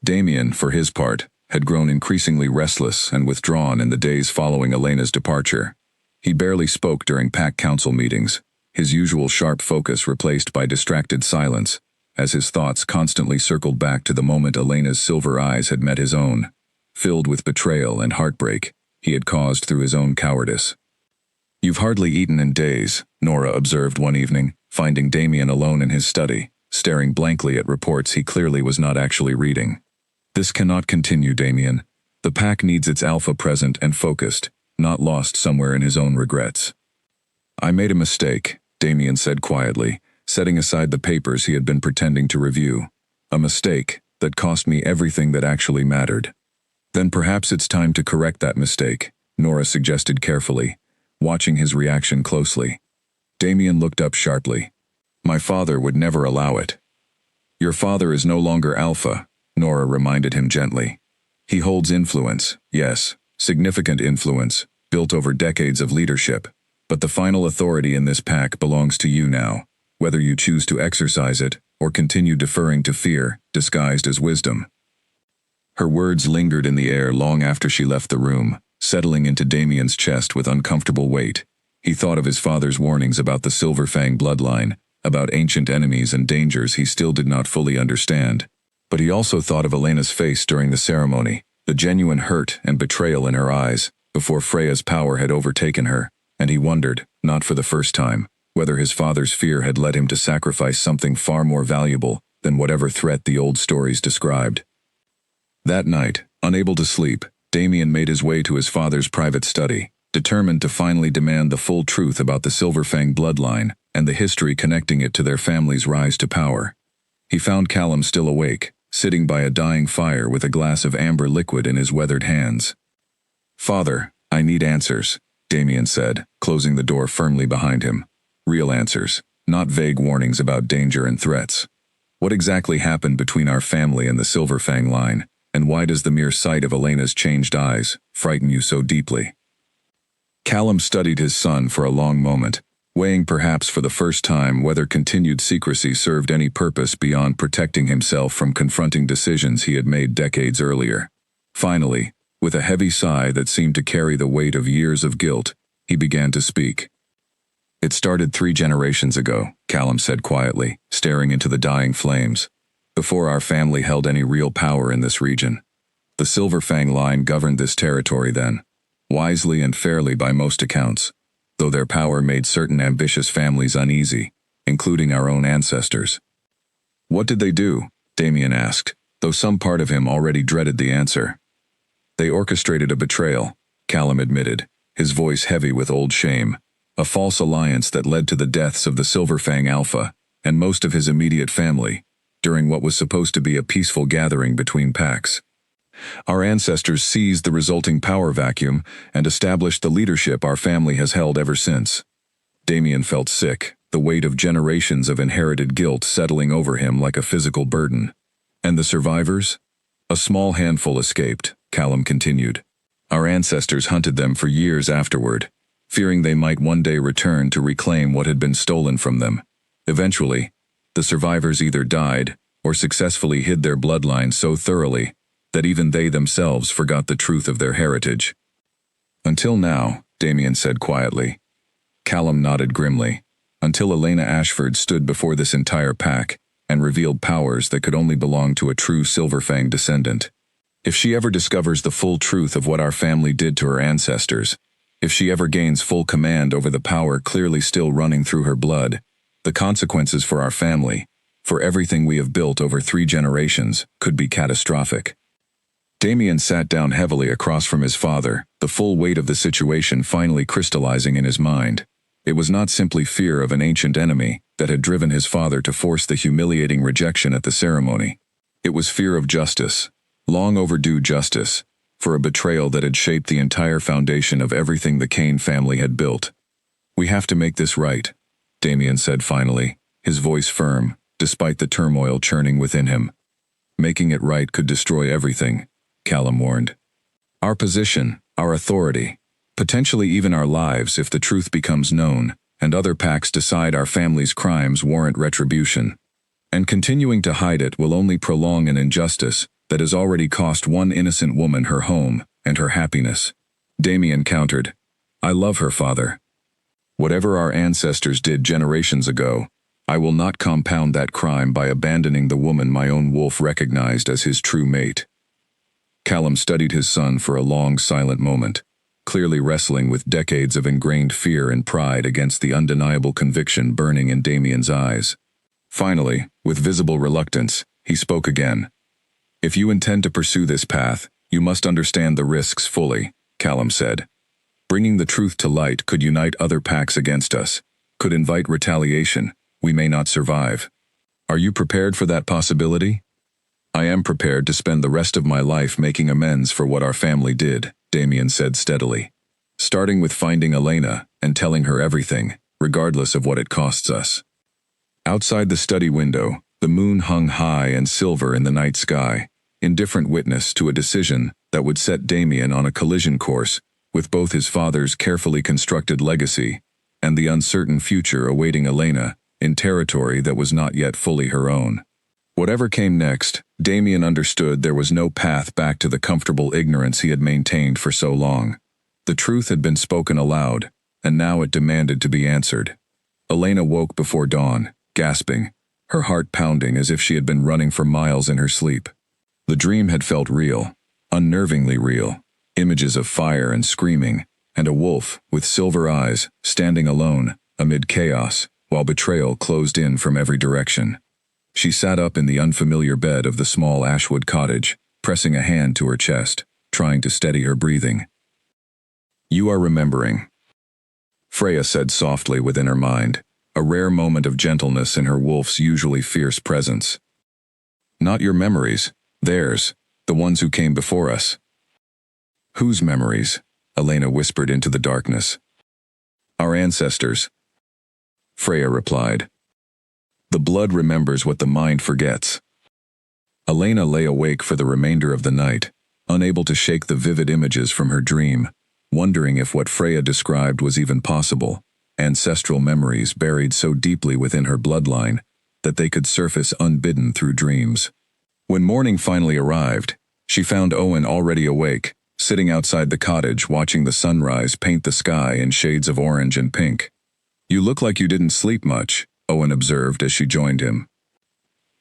Damien, for his part, had grown increasingly restless and withdrawn in the days following Elena's departure. He barely spoke during pack council meetings, his usual sharp focus replaced by distracted silence, as his thoughts constantly circled back to the moment Elena's silver eyes had met his own, filled with betrayal and heartbreak he had caused through his own cowardice. "You've hardly eaten in days," Nora observed one evening, finding Damien alone in his study, staring blankly at reports he clearly was not actually reading. "This cannot continue, Damien. The pack needs its alpha present and focused, not lost somewhere in his own regrets." "I made a mistake," Damien said quietly, setting aside the papers he had been pretending to review. "A mistake that cost me everything that actually mattered." "Then perhaps it's time to correct that mistake," Nora suggested carefully, watching his reaction closely. Damien looked up sharply. "My father would never allow it." "Your father is no longer alpha," Nora reminded him gently. "He holds influence, yes, significant influence, built over decades of leadership, but the final authority in this pack belongs to you now, whether you choose to exercise it or continue deferring to fear, disguised as wisdom." Her words lingered in the air long after she left the room, settling into Damien's chest with uncomfortable weight. He thought of his father's warnings about the Silverfang bloodline, about ancient enemies and dangers he still did not fully understand. But he also thought of Elena's face during the ceremony, the genuine hurt and betrayal in her eyes, before Freya's power had overtaken her, and he wondered, not for the first time, whether his father's fear had led him to sacrifice something far more valuable than whatever threat the old stories described. That night, unable to sleep, Damien made his way to his father's private study, determined to finally demand the full truth about the Silverfang bloodline and the history connecting it to their family's rise to power. He found Callum still awake, sitting by a dying fire with a glass of amber liquid in his weathered hands. "Father, I need answers," Damien said, closing the door firmly behind him. "Real answers, not vague warnings about danger and threats. What exactly happened between our family and the Silverfang line, and why does the mere sight of Elena's changed eyes frighten you so deeply?" Callum studied his son for a long moment, weighing perhaps for the first time whether continued secrecy served any purpose beyond protecting himself from confronting decisions he had made decades earlier. Finally, with a heavy sigh that seemed to carry the weight of years of guilt, he began to speak. "It started 3 generations ago," Callum said quietly, staring into the dying flames. "Before our family held any real power in this region. The Silverfang line governed this territory then, wisely and fairly by most accounts, though their power made certain ambitious families uneasy, including our own ancestors." "What did they do?" Damien asked, though some part of him already dreaded the answer. "They orchestrated a betrayal," Callum admitted, his voice heavy with old shame. "A false alliance that led to the deaths of the Silverfang Alpha and most of his immediate family, during what was supposed to be a peaceful gathering between packs. Our ancestors seized the resulting power vacuum and established the leadership our family has held ever since." Damien felt sick, the weight of generations of inherited guilt settling over him like a physical burden. "And the survivors?" "A small handful escaped," Callum continued. "Our ancestors hunted them for years afterward, fearing they might one day return to reclaim what had been stolen from them. Eventually, the survivors either died or successfully hid their bloodline so thoroughly that even they themselves forgot the truth of their heritage." "Until now," Damien said quietly. Callum nodded grimly. "Until Elena Ashford stood before this entire pack and revealed powers that could only belong to a true Silverfang descendant. If she ever discovers the full truth of what our family did to her ancestors, if she ever gains full command over the power clearly still running through her blood, the consequences for our family, for everything we have built over 3 generations, could be catastrophic." Damien sat down heavily across from his father, the full weight of the situation finally crystallizing in his mind. It was not simply fear of an ancient enemy that had driven his father to force the humiliating rejection at the ceremony. It was fear of justice, long overdue justice, for a betrayal that had shaped the entire foundation of everything the Kane family had built. "We have to make this right," Damien said finally, his voice firm, despite the turmoil churning within him. "Making it right could destroy everything," Callum warned. "Our position, our authority, potentially even our lives if the truth becomes known, and other packs decide our family's crimes warrant retribution. And continuing to hide it will only prolong an injustice that has already cost one innocent woman her home and her happiness." Damien countered, "I love her, father. Whatever our ancestors did generations ago, I will not compound that crime by abandoning the woman my own wolf recognized as his true mate." Callum studied his son for a long, silent moment, clearly wrestling with decades of ingrained fear and pride against the undeniable conviction burning in Damien's eyes. Finally, with visible reluctance, he spoke again. "If you intend to pursue this path, you must understand the risks fully," Callum said. "Bringing the truth to light could unite other packs against us, could invite retaliation. We may not survive. Are you prepared for that possibility?" "I am prepared to spend the rest of my life making amends for what our family did," Damien said steadily. "Starting with finding Elena and telling her everything, regardless of what it costs us." Outside the study window, the moon hung high and silver in the night sky, indifferent witness to a decision that would set Damien on a collision course with both his father's carefully constructed legacy and the uncertain future awaiting Elena in territory that was not yet fully her own. Whatever came next, Damien understood there was no path back to the comfortable ignorance he had maintained for so long. The truth had been spoken aloud, and now it demanded to be answered. Elena woke before dawn, gasping, her heart pounding as if she had been running for miles in her sleep. The dream had felt real, unnervingly real. Images of fire and screaming, and a wolf with silver eyes standing alone amid chaos while betrayal closed in from every direction. She sat up in the unfamiliar bed of the small Ashwood cottage, pressing a hand to her chest, trying to steady her breathing. "You are remembering," Freya said softly within her mind, a rare moment of gentleness in her wolf's usually fierce presence. "Not your memories, theirs, the ones who came before us." "Whose memories?" Elena whispered into the darkness. "Our ancestors," Freya replied. "The blood remembers what the mind forgets." Elena lay awake for the remainder of the night, unable to shake the vivid images from her dream, wondering if what Freya described was even possible, ancestral memories buried so deeply within her bloodline that they could surface unbidden through dreams. When morning finally arrived, she found Owen already awake, sitting outside the cottage watching the sunrise paint the sky in shades of orange and pink. "You look like you didn't sleep much," Owen observed as she joined him.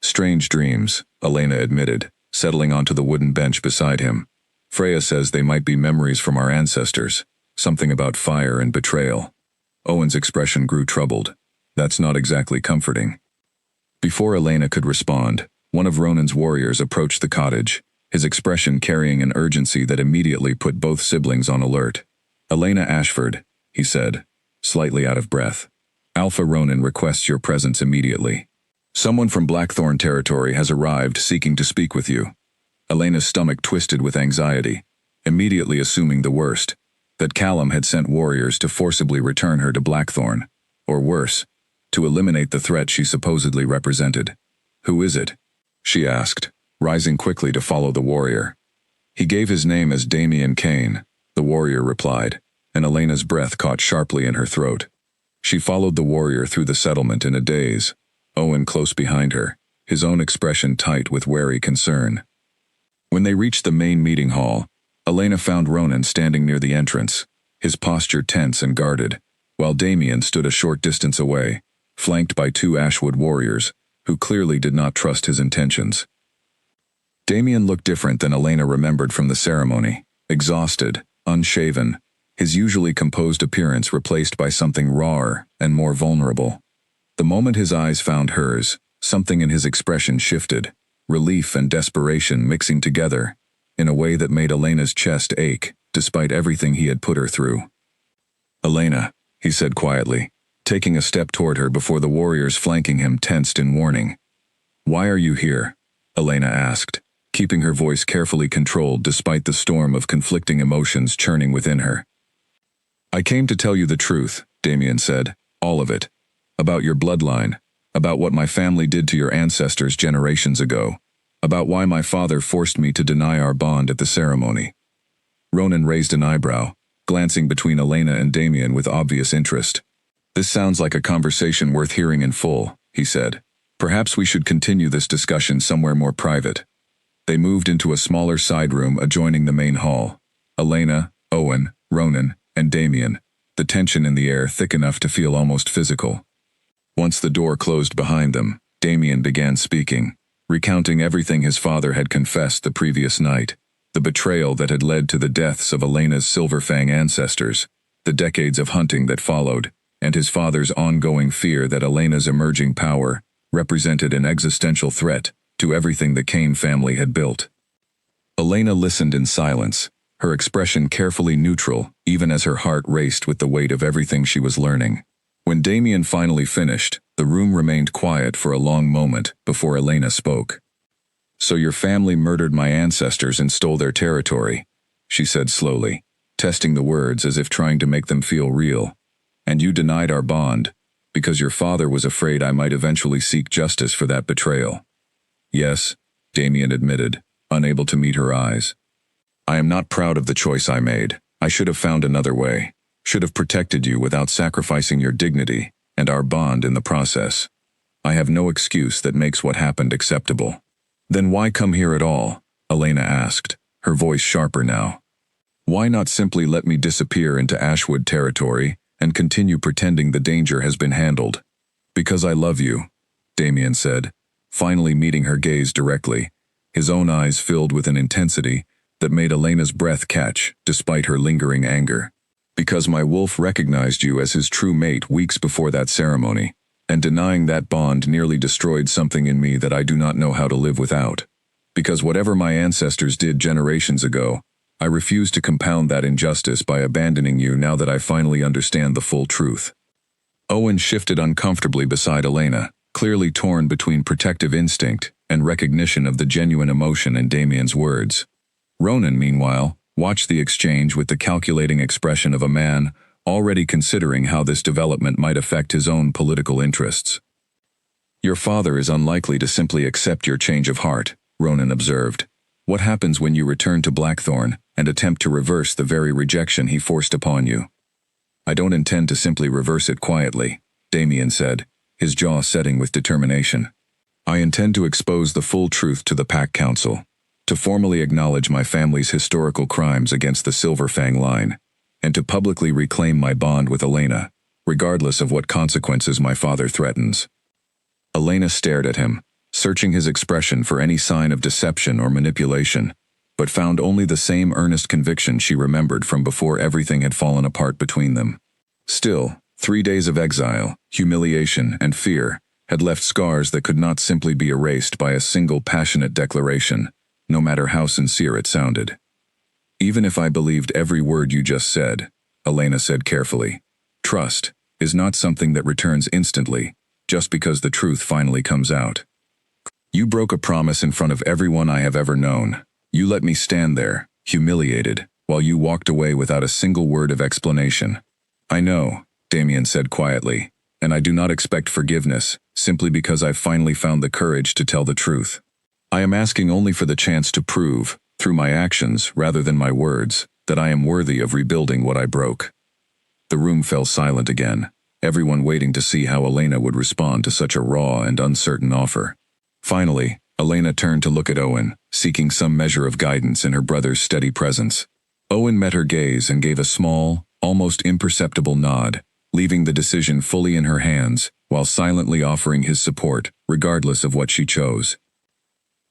"Strange dreams," Elena admitted, settling onto the wooden bench beside him. "Freya says they might be memories from our ancestors, something about fire and betrayal." Owen's expression grew troubled. "That's not exactly comforting." Before Elena could respond, one of Ronan's warriors approached the cottage, his expression carrying an urgency that immediately put both siblings on alert. "Elena Ashford," he said, slightly out of breath. "Alpha Ronan requests your presence immediately. Someone from Blackthorn territory has arrived seeking to speak with you." Elena's stomach twisted with anxiety, immediately assuming the worst, that Callum had sent warriors to forcibly return her to Blackthorn, or worse, to eliminate the threat she supposedly represented. "Who is it?" she asked, rising quickly to follow the warrior. "He gave his name as Damien Kane," the warrior replied, and Elena's breath caught sharply in her throat. She followed the warrior through the settlement in a daze, Owen close behind her, his own expression tight with wary concern. When they reached the main meeting hall, Elena found Ronan standing near the entrance, his posture tense and guarded, while Damien stood a short distance away, flanked by two Ashwood warriors, who clearly did not trust his intentions. Damien looked different than Elena remembered from the ceremony, exhausted, unshaven, his usually composed appearance replaced by something rawer and more vulnerable. The moment his eyes found hers, something in his expression shifted, relief and desperation mixing together, in a way that made Elena's chest ache, despite everything he had put her through. "Elena," he said quietly, taking a step toward her before the warriors flanking him tensed in warning. "Why are you here?" Elena asked, keeping her voice carefully controlled despite the storm of conflicting emotions churning within her. "I came to tell you the truth," Damien said, "all of it. About your bloodline, about what my family did to your ancestors generations ago, about why my father forced me to deny our bond at the ceremony." Ronan raised an eyebrow, glancing between Elena and Damien with obvious interest. "This sounds like a conversation worth hearing in full," he said. "Perhaps we should continue this discussion somewhere more private." They moved into a smaller side room adjoining the main hall. Elena, Owen, Ronan, and Damien, the tension in the air thick enough to feel almost physical. Once the door closed behind them, Damien began speaking, recounting everything his father had confessed the previous night, the betrayal that had led to the deaths of Elena's Silverfang ancestors, the decades of hunting that followed, and his father's ongoing fear that Elena's emerging power represented an existential threat to everything the Kane family had built. Elena listened in silence, her expression carefully neutral, even as her heart raced with the weight of everything she was learning. When Damien finally finished, the room remained quiet for a long moment before Elena spoke. "So your family murdered my ancestors and stole their territory," she said slowly, testing the words as if trying to make them feel real. "And you denied our bond, because your father was afraid I might eventually seek justice for that betrayal." "Yes," Damien admitted, unable to meet her eyes. "I am not proud of the choice I made. I should have found another way. Should have protected you without sacrificing your dignity and our bond in the process. I have no excuse that makes what happened acceptable." "Then why come here at all?" Elena asked, her voice sharper now. "Why not simply let me disappear into Ashwood territory and continue pretending the danger has been handled?" "Because I love you," Damien said, finally meeting her gaze directly, his own eyes filled with an intensity that made Elena's breath catch despite her lingering anger. "Because my wolf recognized you as his true mate weeks before that ceremony, and denying that bond nearly destroyed something in me that I do not know how to live without. Because whatever my ancestors did generations ago, I refuse to compound that injustice by abandoning you now that I finally understand the full truth." Owen shifted uncomfortably beside Elena, clearly torn between protective instinct and recognition of the genuine emotion in Damien's words. Ronan, meanwhile, watched the exchange with the calculating expression of a man already considering how this development might affect his own political interests. "Your father is unlikely to simply accept your change of heart," Ronan observed. "What happens when you return to Blackthorn and attempt to reverse the very rejection he forced upon you?" "I don't intend to simply reverse it quietly," Damien said, his jaw setting with determination. "I intend to expose the full truth to the Pack Council, to formally acknowledge my family's historical crimes against the Silverfang line, and to publicly reclaim my bond with Elena, regardless of what consequences my father threatens." Elena stared at him, searching his expression for any sign of deception or manipulation, but found only the same earnest conviction she remembered from before everything had fallen apart between them. Still, 3 days of exile, humiliation, and fear had left scars that could not simply be erased by a single passionate declaration, no matter how sincere it sounded. "Even if I believed every word you just said," Elena said carefully, "trust is not something that returns instantly, just because the truth finally comes out. You broke a promise in front of everyone I have ever known. You let me stand there, humiliated, while you walked away without a single word of explanation." "I know," Damien said quietly, "and I do not expect forgiveness, simply because I've finally found the courage to tell the truth. I am asking only for the chance to prove, through my actions rather than my words, that I am worthy of rebuilding what I broke." The room fell silent again, everyone waiting to see how Elena would respond to such a raw and uncertain offer. Finally, Elena turned to look at Owen, seeking some measure of guidance in her brother's steady presence. Owen met her gaze and gave a small, almost imperceptible nod, leaving the decision fully in her hands, while silently offering his support, regardless of what she chose.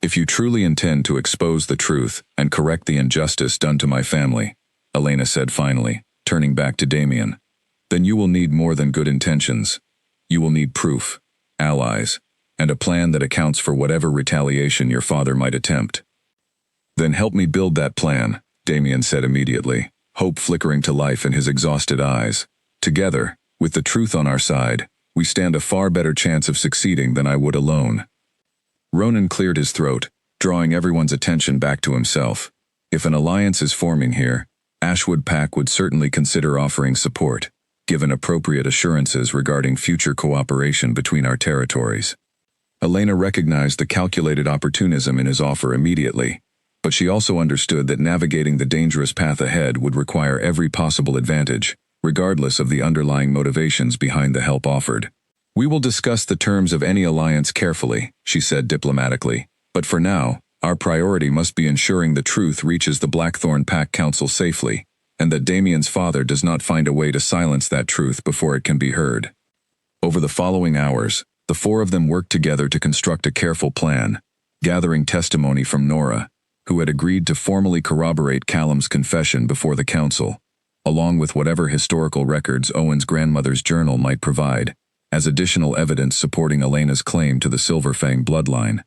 "If you truly intend to expose the truth and correct the injustice done to my family," Elena said finally, turning back to Damien, "then you will need more than good intentions. You will need proof, allies, and a plan that accounts for whatever retaliation your father might attempt." "Then help me build that plan," Damien said immediately, hope flickering to life in his exhausted eyes. Together, with the truth on our side, we stand a far better chance of succeeding than I would alone. Ronan cleared his throat, drawing everyone's attention back to himself. If an alliance is forming here, Ashwood Pack would certainly consider offering support, given appropriate assurances regarding future cooperation between our territories. Elena recognized the calculated opportunism in his offer immediately, but she also understood that navigating the dangerous path ahead would require every possible advantage, regardless of the underlying motivations behind the help offered. "We will discuss the terms of any alliance carefully," she said diplomatically, "but for now, our priority must be ensuring the truth reaches the Blackthorn Pack Council safely, and that Damien's father does not find a way to silence that truth before it can be heard." Over the following hours, the four of them worked together to construct a careful plan, gathering testimony from Nora, who had agreed to formally corroborate Callum's confession before the council, along with whatever historical records Owen's grandmother's journal might provide, as additional evidence supporting Elena's claim to the Silverfang bloodline.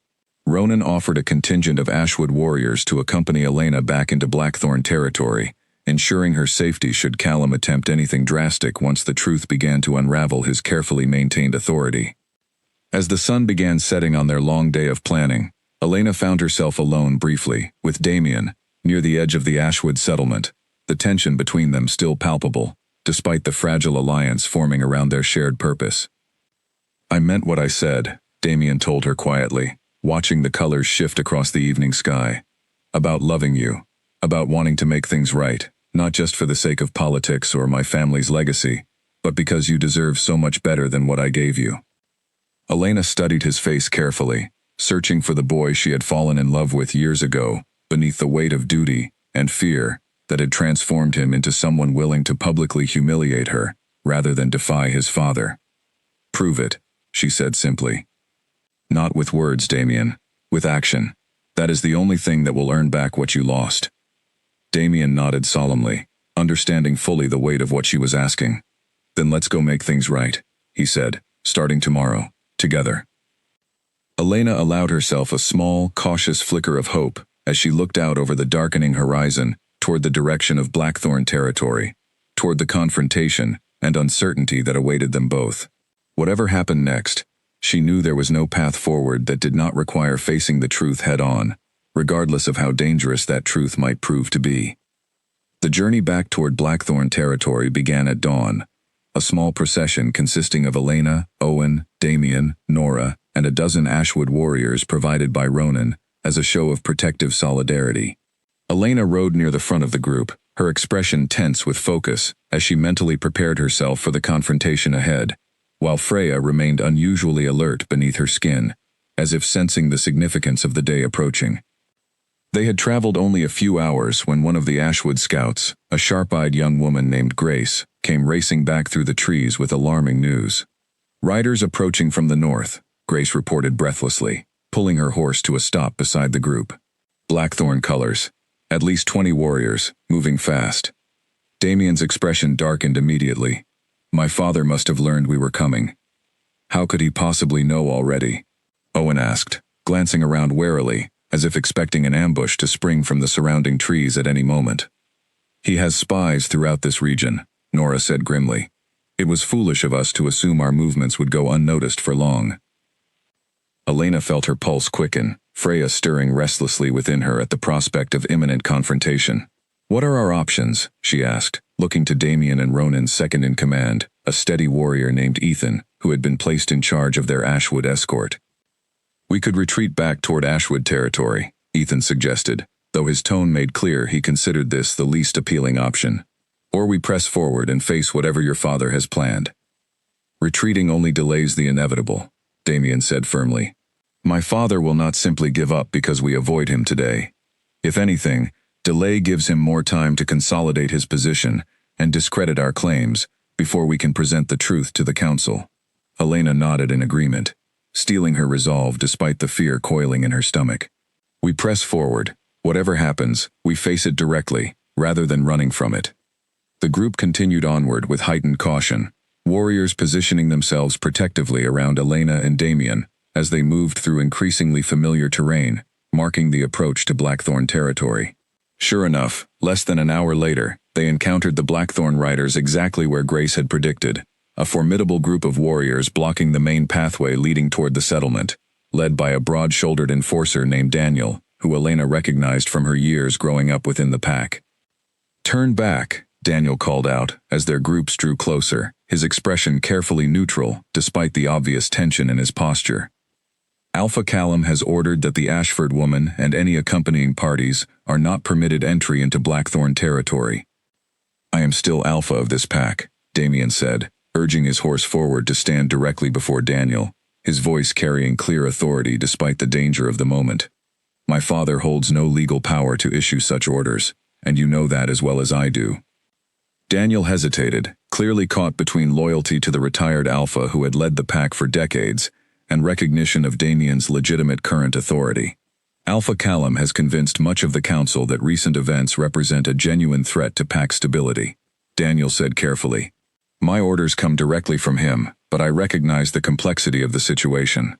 Ronan offered a contingent of Ashwood warriors to accompany Elena back into Blackthorn territory, ensuring her safety should Callum attempt anything drastic once the truth began to unravel his carefully maintained authority. As the sun began setting on their long day of planning, Elena found herself alone briefly, with Damien, near the edge of the Ashwood settlement, the tension between them still palpable, despite the fragile alliance forming around their shared purpose. "I meant what I said," Damien told her quietly, watching the colors shift across the evening sky. "About loving you. About wanting to make things right, not just for the sake of politics or my family's legacy, but because you deserve so much better than what I gave you." Elena studied his face carefully, searching for the boy she had fallen in love with years ago, beneath the weight of duty and fear that had transformed him into someone willing to publicly humiliate her, rather than defy his father. "Prove it," she said simply. "Not with words, Damien. With action. That is the only thing that will earn back what you lost." Damien nodded solemnly, understanding fully the weight of what she was asking. "Then let's go make things right," he said, "starting tomorrow, together." Elena allowed herself a small, cautious flicker of hope as she looked out over the darkening horizon toward the direction of Blackthorn territory, toward the confrontation and uncertainty that awaited them both. Whatever happened next, she knew there was no path forward that did not require facing the truth head-on, regardless of how dangerous that truth might prove to be. The journey back toward Blackthorn territory began at dawn, a small procession consisting of Elena, Owen, Damien, Nora, and a dozen Ashwood warriors provided by Ronan as a show of protective solidarity. Elena rode near the front of the group, her expression tense with focus as she mentally prepared herself for the confrontation ahead, while Freya remained unusually alert beneath her skin, as if sensing the significance of the day approaching. They had traveled only a few hours when one of the Ashwood scouts, a sharp-eyed young woman named Grace, came racing back through the trees with alarming news. "Riders approaching from the north," Grace reported breathlessly, pulling her horse to a stop beside the group. "Blackthorn colors. At least 20 warriors, moving fast." Damien's expression darkened immediately. "My father must have learned we were coming." "How could he possibly know already?" Owen asked, glancing around warily, as if expecting an ambush to spring from the surrounding trees at any moment. "He has spies throughout this region," Nora said grimly. "It was foolish of us to assume our movements would go unnoticed for long." Elena felt her pulse quicken, Freya stirring restlessly within her at the prospect of imminent confrontation. "What are our options?" she asked, looking to Damien and Ronan's second-in-command, a steady warrior named Ethan, who had been placed in charge of their Ashwood escort. "We could retreat back toward Ashwood territory," Ethan suggested, though his tone made clear he considered this the least appealing option. "Or we press forward and face whatever your father has planned." "Retreating only delays the inevitable," Damien said firmly. "My father will not simply give up because we avoid him today. If anything, delay gives him more time to consolidate his position and discredit our claims before we can present the truth to the council." Elena nodded in agreement, steeling her resolve despite the fear coiling in her stomach. "We press forward. Whatever happens, we face it directly, rather than running from it." The group continued onward with heightened caution, warriors positioning themselves protectively around Elena and Damien as they moved through increasingly familiar terrain, marking the approach to Blackthorn territory. Sure enough, less than an hour later, they encountered the Blackthorn riders exactly where Grace had predicted, a formidable group of warriors blocking the main pathway leading toward the settlement, led by a broad-shouldered enforcer named Daniel, who Elena recognized from her years growing up within the pack. "Turn back," Daniel called out as their groups drew closer, his expression carefully neutral despite the obvious tension in his posture. "Alpha Callum has ordered that the Ashford woman and any accompanying parties are not permitted entry into Blackthorn territory." "I am still Alpha of this pack," Damien said, urging his horse forward to stand directly before Daniel, his voice carrying clear authority despite the danger of the moment. "My father holds no legal power to issue such orders, and you know that as well as I do." Daniel hesitated, clearly caught between loyalty to the retired Alpha who had led the pack for decades and recognition of Damien's legitimate current authority. "Alpha Callum has convinced much of the council that recent events represent a genuine threat to pack stability," Daniel said carefully. "My orders come directly from him, but I recognize the complexity of the situation."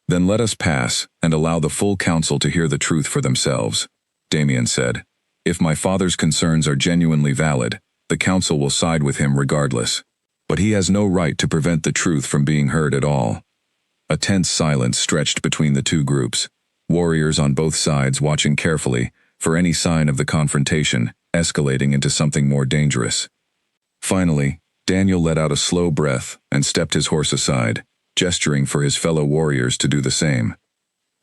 "Then let us pass and allow the full council to hear the truth for themselves," Damien said. "If my father's concerns are genuinely valid, the council will side with him regardless. But he has no right to prevent the truth from being heard at all." A tense silence stretched between the two groups, warriors on both sides watching carefully for any sign of the confrontation escalating into something more dangerous. Finally, Daniel let out a slow breath and stepped his horse aside, gesturing for his fellow warriors to do the same.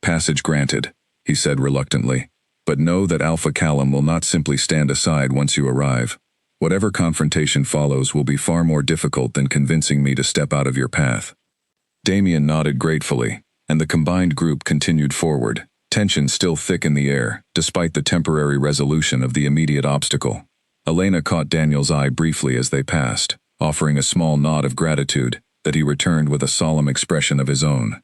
"Passage granted," he said reluctantly, "but know that Alpha Callum will not simply stand aside once you arrive. Whatever confrontation follows will be far more difficult than convincing me to step out of your path." Damien nodded gratefully, and the combined group continued forward, tension still thick in the air, despite the temporary resolution of the immediate obstacle. Elena caught Daniel's eye briefly as they passed, offering a small nod of gratitude that he returned with a solemn expression of his own.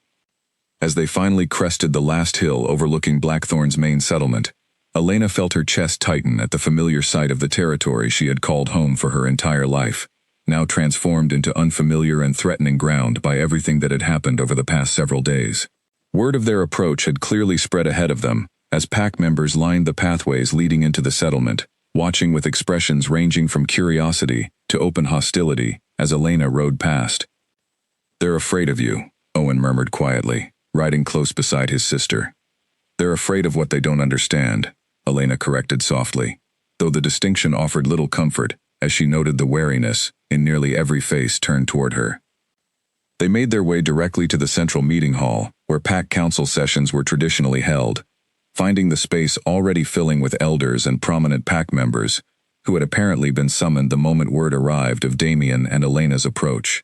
As they finally crested the last hill overlooking Blackthorn's main settlement, Elena felt her chest tighten at the familiar sight of the territory she had called home for her entire life, now transformed into unfamiliar and threatening ground by everything that had happened over the past several days. Word of their approach had clearly spread ahead of them, as pack members lined the pathways leading into the settlement, watching with expressions ranging from curiosity to open hostility as Elena rode past. "They're afraid of you," Owen murmured quietly, riding close beside his sister. "They're afraid of what they don't understand," Elena corrected softly, though the distinction offered little comfort as she noted the wariness in nearly every face turned toward her. They made their way directly to the central meeting hall, where pack council sessions were traditionally held, finding the space already filling with elders and prominent pack members, who had apparently been summoned the moment word arrived of Damien and Elena's approach.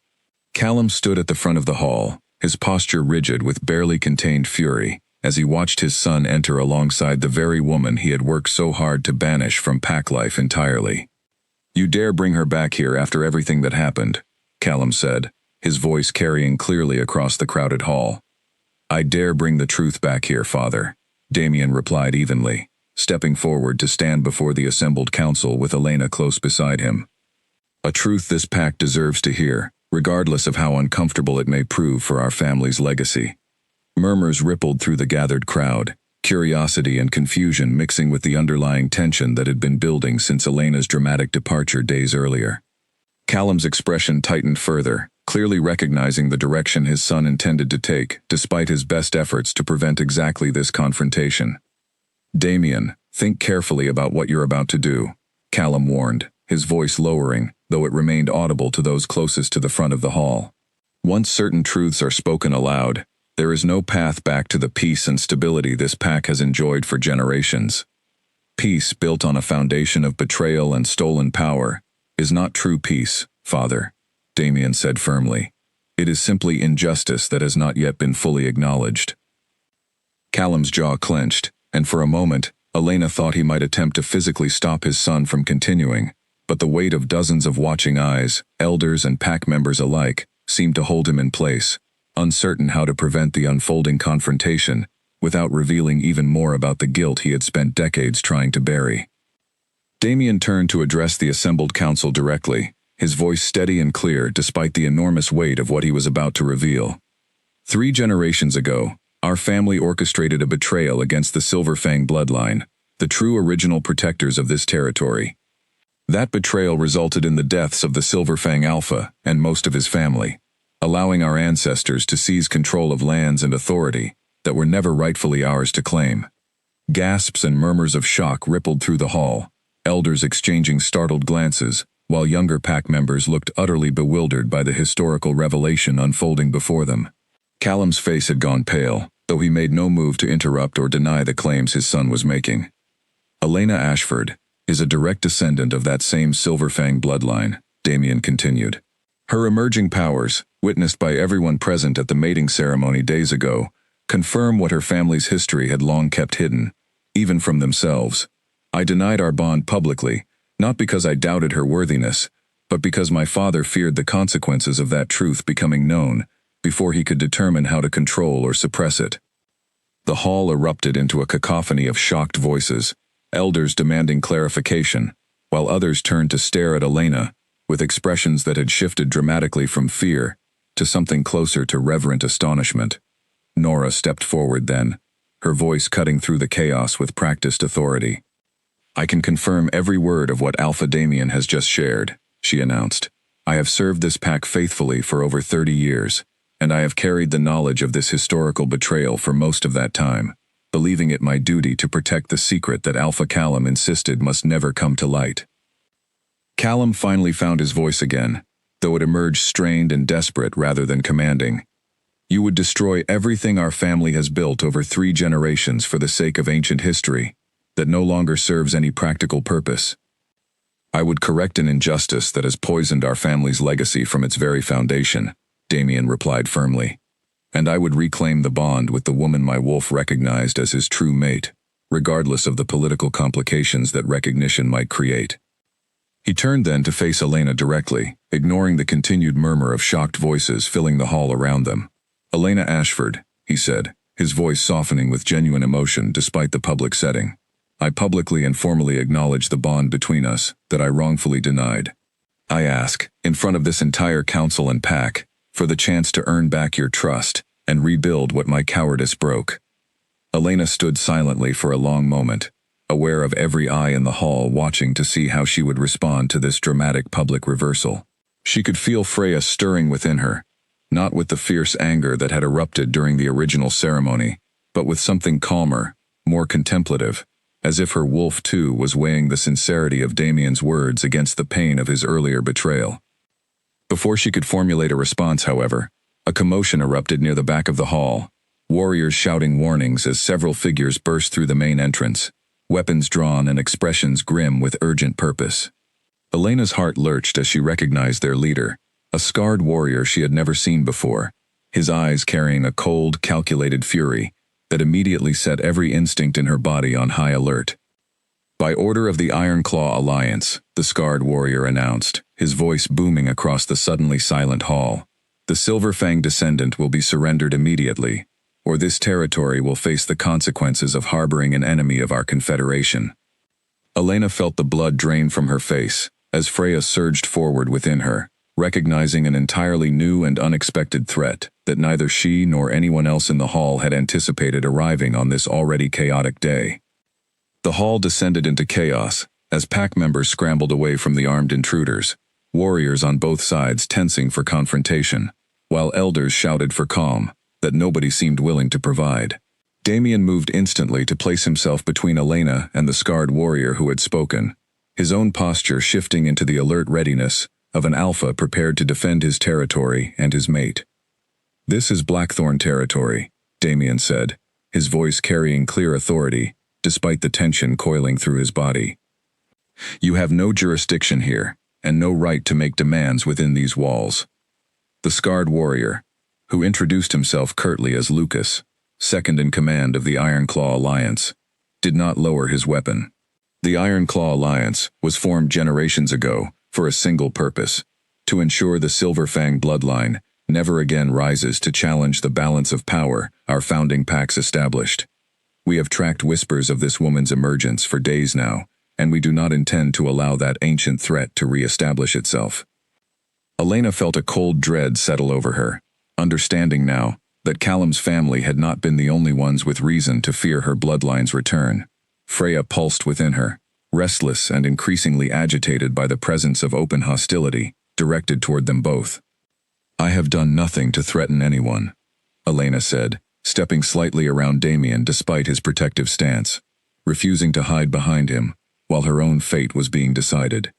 Callum stood at the front of the hall, his posture rigid with barely contained fury, as he watched his son enter alongside the very woman he had worked so hard to banish from pack life entirely. "You dare bring her back here after everything that happened," Callum said, his voice carrying clearly across the crowded hall. "I dare bring the truth back here, Father," Damien replied evenly, stepping forward to stand before the assembled council with Elena close beside him. "A truth this pack deserves to hear, regardless of how uncomfortable it may prove for our family's legacy." Murmurs rippled through the gathered crowd, curiosity and confusion mixing with the underlying tension that had been building since Elena's dramatic departure days earlier. Callum's expression tightened further, clearly recognizing the direction his son intended to take, despite his best efforts to prevent exactly this confrontation. "Damien, think carefully about what you're about to do," Callum warned, his voice lowering, though it remained audible to those closest to the front of the hall. "Once certain truths are spoken aloud, there is no path back to the peace and stability this pack has enjoyed for generations. Peace built on a foundation of betrayal and stolen power is not true peace, Father," Damien said firmly. "It is simply injustice that has not yet been fully acknowledged." Callum's jaw clenched, and for a moment, Elena thought he might attempt to physically stop his son from continuing, but the weight of dozens of watching eyes, elders and pack members alike, seemed to hold him in place, uncertain how to prevent the unfolding confrontation without revealing even more about the guilt he had spent decades trying to bury. Damien turned to address the assembled council directly, his voice steady and clear despite the enormous weight of what he was about to reveal. 3 generations ago, our family orchestrated a betrayal against the Silverfang bloodline, the true original protectors of this territory. That betrayal resulted in the deaths of the Silverfang Alpha and most of his family, allowing our ancestors to seize control of lands and authority that were never rightfully ours to claim. Gasps and murmurs of shock rippled through the hall, elders exchanging startled glances, while younger pack members looked utterly bewildered by the historical revelation unfolding before them. Callum's face had gone pale, though he made no move to interrupt or deny the claims his son was making. Elena Ashford is a direct descendant of that same Silverfang bloodline, Damien continued. Her emerging powers, witnessed by everyone present at the mating ceremony days ago, confirm what her family's history had long kept hidden, even from themselves. I denied our bond publicly, not because I doubted her worthiness, but because my father feared the consequences of that truth becoming known before he could determine how to control or suppress it. The hall erupted into a cacophony of shocked voices, elders demanding clarification, while others turned to stare at Elena, with expressions that had shifted dramatically from fear to something closer to reverent astonishment. Nora stepped forward then, her voice cutting through the chaos with practiced authority. I can confirm every word of what Alpha Damien has just shared, she announced. I have served this pack faithfully for over 30 years, and I have carried the knowledge of this historical betrayal for most of that time, believing it my duty to protect the secret that Alpha Callum insisted must never come to light. Callum finally found his voice again, though it emerged strained and desperate rather than commanding. You would destroy everything our family has built over 3 generations for the sake of ancient history, that no longer serves any practical purpose. I would correct an injustice that has poisoned our family's legacy from its very foundation, Damien replied firmly. And I would reclaim the bond with the woman my wolf recognized as his true mate, regardless of the political complications that recognition might create. He turned then to face Elena directly, ignoring the continued murmur of shocked voices filling the hall around them. Elena Ashford, he said, his voice softening with genuine emotion despite the public setting. I publicly and formally acknowledge the bond between us that I wrongfully denied. I ask, in front of this entire council and pack, for the chance to earn back your trust and rebuild what my cowardice broke. Elena stood silently for a long moment, aware of every eye in the hall watching to see how she would respond to this dramatic public reversal. She could feel Freya stirring within her, not with the fierce anger that had erupted during the original ceremony, but with something calmer, more contemplative, as if her wolf too was weighing the sincerity of Damien's words against the pain of his earlier betrayal. Before she could formulate a response, however, a commotion erupted near the back of the hall, warriors shouting warnings as several figures burst through the main entrance, weapons drawn and expressions grim with urgent purpose. Elena's heart lurched as she recognized their leader, a scarred warrior she had never seen before, his eyes carrying a cold, calculated fury that immediately set every instinct in her body on high alert. By order of the Ironclaw Alliance, the scarred warrior announced, his voice booming across the suddenly silent hall, the Silverfang descendant will be surrendered immediately, or this territory will face the consequences of harboring an enemy of our confederation. Elena felt the blood drain from her face as Freya surged forward within her, recognizing an entirely new and unexpected threat that neither she nor anyone else in the hall had anticipated arriving on this already chaotic day. The hall descended into chaos as pack members scrambled away from the armed intruders, warriors on both sides tensing for confrontation, while elders shouted for calm that nobody seemed willing to provide. Damien moved instantly to place himself between Elena and the scarred warrior who had spoken, his own posture shifting into the alert readiness of an alpha prepared to defend his territory and his mate. This is Blackthorn territory, Damien said, his voice carrying clear authority, despite the tension coiling through his body. You have no jurisdiction here, and no right to make demands within these walls. The scarred warrior, who introduced himself curtly as Lucas, second in command of the Ironclaw Alliance, did not lower his weapon. The Ironclaw Alliance was formed generations ago for a single purpose, to ensure the Silverfang bloodline never again rises to challenge the balance of power our founding packs established. We have tracked whispers of this woman's emergence for days now, and we do not intend to allow that ancient threat to re-establish itself. Elena felt a cold dread settle over her, understanding now that Callum's family had not been the only ones with reason to fear her bloodline's return. Freya pulsed within her, restless and increasingly agitated by the presence of open hostility directed toward them both. "I have done nothing to threaten anyone," Elena said, stepping slightly around Damien despite his protective stance, refusing to hide behind him, while her own fate was being decided.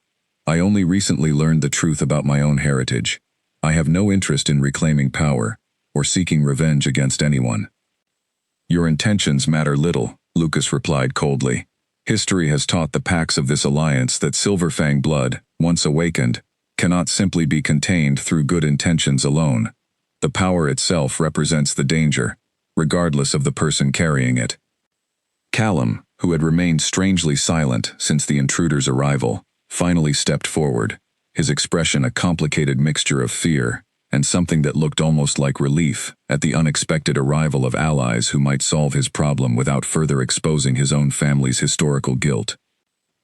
"I only recently learned the truth about my own heritage. I have no interest in reclaiming power, or seeking revenge against anyone." "Your intentions matter little," Lucas replied coldly. "History has taught the packs of this alliance that Silverfang blood, once awakened, cannot simply be contained through good intentions alone. The power itself represents the danger, regardless of the person carrying it." Callum, who had remained strangely silent since the intruder's arrival, finally stepped forward, his expression a complicated mixture of fear and something that looked almost like relief at the unexpected arrival of allies who might solve his problem without further exposing his own family's historical guilt.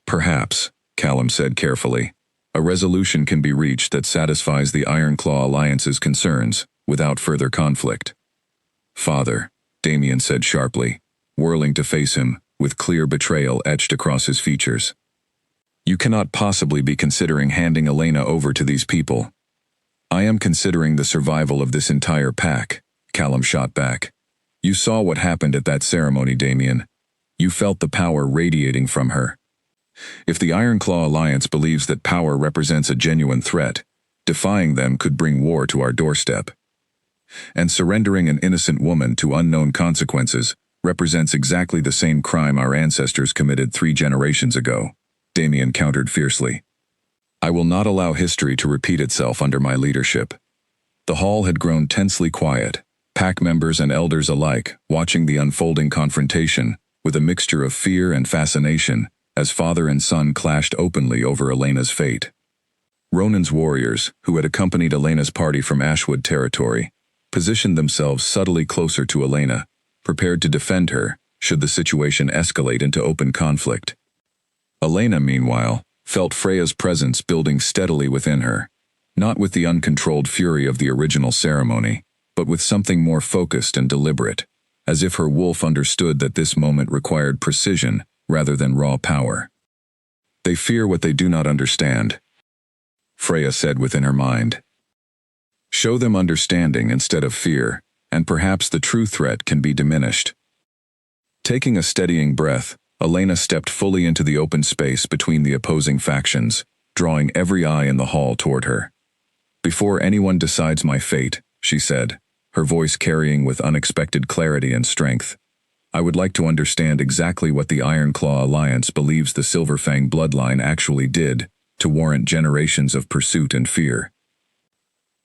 "Perhaps," Callum said carefully, "a resolution can be reached that satisfies the Ironclaw Alliance's concerns without further conflict." "Father," Damien said sharply, whirling to face him, with clear betrayal etched across his features. "You cannot possibly be considering handing Elena over to these people." "I am considering the survival of this entire pack," Callum shot back. "You saw what happened at that ceremony, Damien. You felt the power radiating from her. If the Ironclaw Alliance believes that power represents a genuine threat, defying them could bring war to our doorstep. And surrendering an innocent woman to unknown consequences represents exactly the same crime our ancestors committed 3 generations ago," Damien countered fiercely. "I will not allow history to repeat itself under my leadership." The hall had grown tensely quiet, pack members and elders alike watching the unfolding confrontation with a mixture of fear and fascination as father and son clashed openly over Elena's fate. Ronan's warriors, who had accompanied Elena's party from Ashwood territory, positioned themselves subtly closer to Elena, prepared to defend her should the situation escalate into open conflict. Elena, meanwhile, felt Freya's presence building steadily within her, not with the uncontrolled fury of the original ceremony, but with something more focused and deliberate, as if her wolf understood that this moment required precision rather than raw power. "They fear what they do not understand," Freya said within her mind. "Show them understanding instead of fear, and perhaps the true threat can be diminished." Taking a steadying breath, Elena stepped fully into the open space between the opposing factions, drawing every eye in the hall toward her. "Before anyone decides my fate," she said, her voice carrying with unexpected clarity and strength, "I would like to understand exactly what the Ironclaw Alliance believes the Silverfang bloodline actually did to warrant generations of pursuit and fear."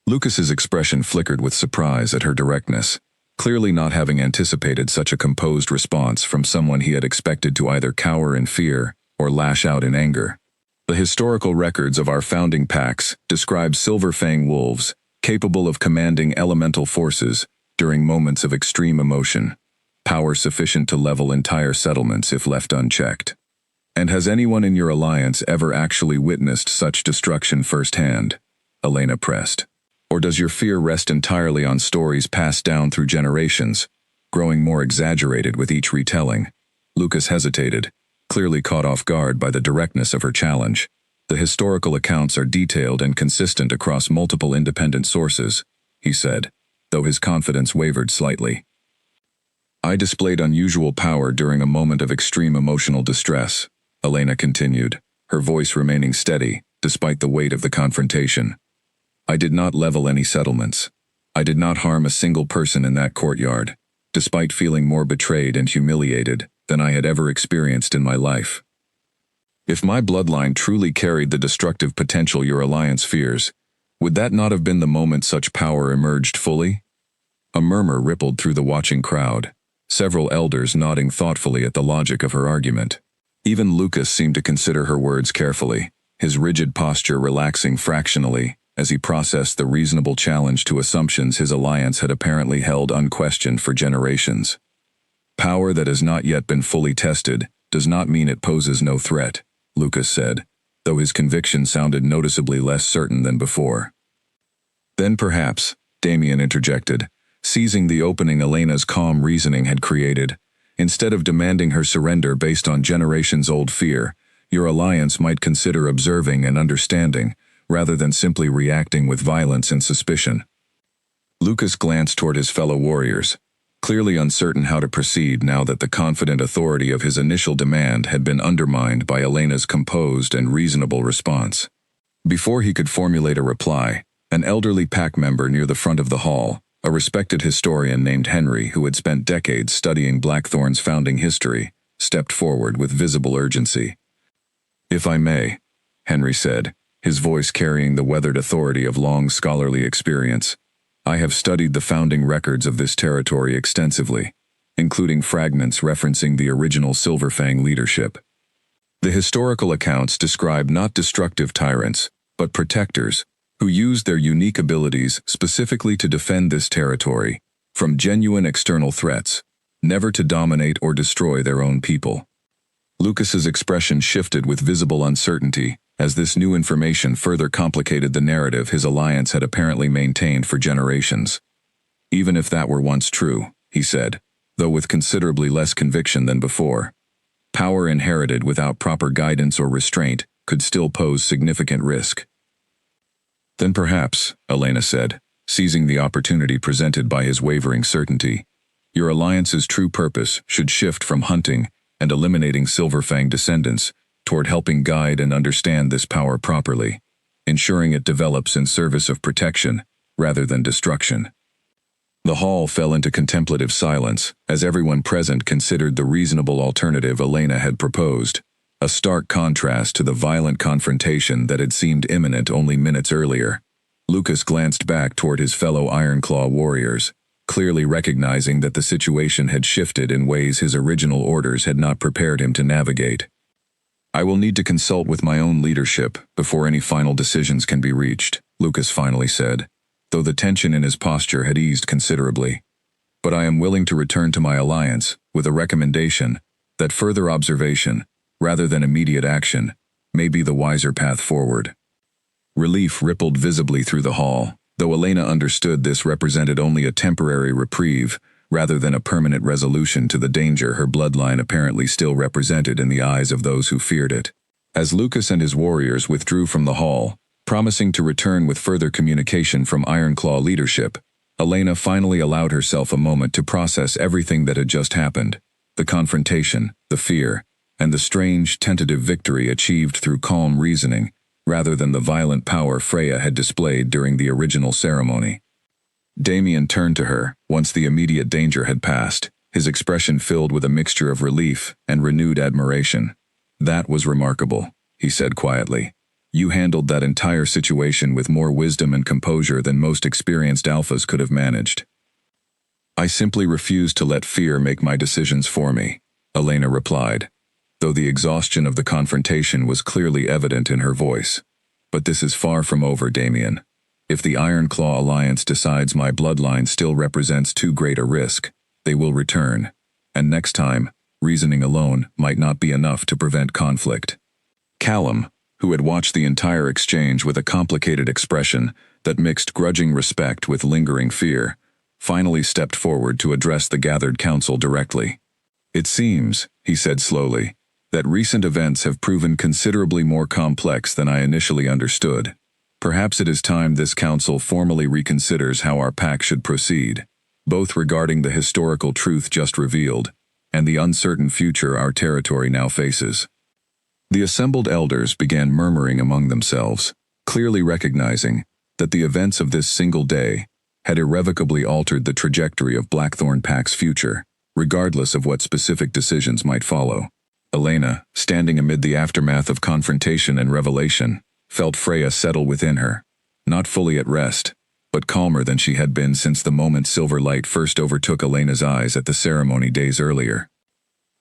Lucas's expression flickered with surprise at her directness, clearly not having anticipated such a composed response from someone he had expected to either cower in fear or lash out in anger. "The historical records of our founding packs describe Silverfang wolves capable of commanding elemental forces during moments of extreme emotion, power sufficient to level entire settlements if left unchecked. And has anyone in your alliance ever actually witnessed such destruction firsthand?" Elena pressed. "Or does your fear rest entirely on stories passed down through generations, growing more exaggerated with each retelling?" Lucas hesitated, clearly caught off guard by the directness of her challenge. "The historical accounts are detailed and consistent across multiple independent sources," he said, though his confidence wavered slightly. "I displayed unusual power during a moment of extreme emotional distress," Elena continued, her voice remaining steady despite the weight of the confrontation. "I did not level any settlements. I did not harm a single person in that courtyard, despite feeling more betrayed and humiliated than I had ever experienced in my life. If my bloodline truly carried the destructive potential your alliance fears, would that not have been the moment such power emerged fully?" A murmur rippled through the watching crowd, several elders nodding thoughtfully at the logic of her argument. Even Lucas seemed to consider her words carefully, his rigid posture relaxing fractionally as he processed the reasonable challenge to assumptions his alliance had apparently held unquestioned for generations. "Power that has not yet been fully tested does not mean it poses no threat," Lucas said, though his conviction sounded noticeably less certain than before. "Then perhaps," Damien interjected, seizing the opening Elena's calm reasoning had created, Instead of demanding her surrender based on generations-old fear, your alliance might consider observing and understanding, rather than simply reacting with violence and suspicion. Lucas glanced toward his fellow warriors, clearly uncertain how to proceed now that the confident authority of his initial demand had been undermined by Elena's composed and reasonable response. Before he could formulate a reply, an elderly pack member near the front of the hall, a respected historian named Henry who had spent decades studying Blackthorn's founding history, stepped forward with visible urgency. "If I may," Henry said, his voice carrying the weathered authority of long scholarly experience, "I have studied the founding records of this territory extensively, including fragments referencing the original Silverfang leadership. The historical accounts describe not destructive tyrants, but protectors, who used their unique abilities specifically to defend this territory from genuine external threats, never to dominate or destroy their own people." Lucas's expression shifted with visible uncertainty, as this new information further complicated the narrative his alliance had apparently maintained for generations. "Even if that were once true," he said, though with considerably less conviction than before, "power inherited without proper guidance or restraint could still pose significant risk." "Then perhaps," Elena said, seizing the opportunity presented by his wavering certainty, "your alliance's true purpose should shift from hunting and eliminating Silverfang descendants toward helping guide and understand this power properly, ensuring it develops in service of protection rather than destruction." The hall fell into contemplative silence as everyone present considered the reasonable alternative Elena had proposed, a stark contrast to the violent confrontation that had seemed imminent only minutes earlier. Lucas glanced back toward his fellow Ironclaw warriors, clearly recognizing that the situation had shifted in ways his original orders had not prepared him to navigate. "I will need to consult with my own leadership before any final decisions can be reached," Lucas finally said, though the tension in his posture had eased considerably. "But I am willing to return to my alliance with a recommendation that further observation, rather than immediate action, may be the wiser path forward." Relief rippled visibly through the hall, though Elena understood this represented only a temporary reprieve rather than a permanent resolution to the danger her bloodline apparently still represented in the eyes of those who feared it. As Lucas and his warriors withdrew from the hall, promising to return with further communication from Ironclaw leadership, Elena finally allowed herself a moment to process everything that had just happened: the confrontation, the fear, and the strange, tentative victory achieved through calm reasoning, rather than the violent power Freya had displayed during the original ceremony. Damien turned to her, once the immediate danger had passed, his expression filled with a mixture of relief and renewed admiration. "That was remarkable," he said quietly. "You handled that entire situation with more wisdom and composure than most experienced alphas could have managed." "I simply refused to let fear make my decisions for me," Elena replied, though the exhaustion of the confrontation was clearly evident in her voice. "But this is far from over, Damien. If the Ironclaw Alliance decides my bloodline still represents too great a risk, they will return, and next time, reasoning alone might not be enough to prevent conflict." Callum, who had watched the entire exchange with a complicated expression that mixed grudging respect with lingering fear, finally stepped forward to address the gathered council directly. "It seems," he said slowly, "that recent events have proven considerably more complex than I initially understood. Perhaps it is time this council formally reconsiders how our pack should proceed, both regarding the historical truth just revealed and the uncertain future our territory now faces." The assembled elders began murmuring among themselves, clearly recognizing that the events of this single day had irrevocably altered the trajectory of Blackthorn Pack's future, regardless of what specific decisions might follow. Elena, standing amid the aftermath of confrontation and revelation, felt Freya settle within her, not fully at rest, but calmer than she had been since the moment silver light first overtook Elena's eyes at the ceremony days earlier.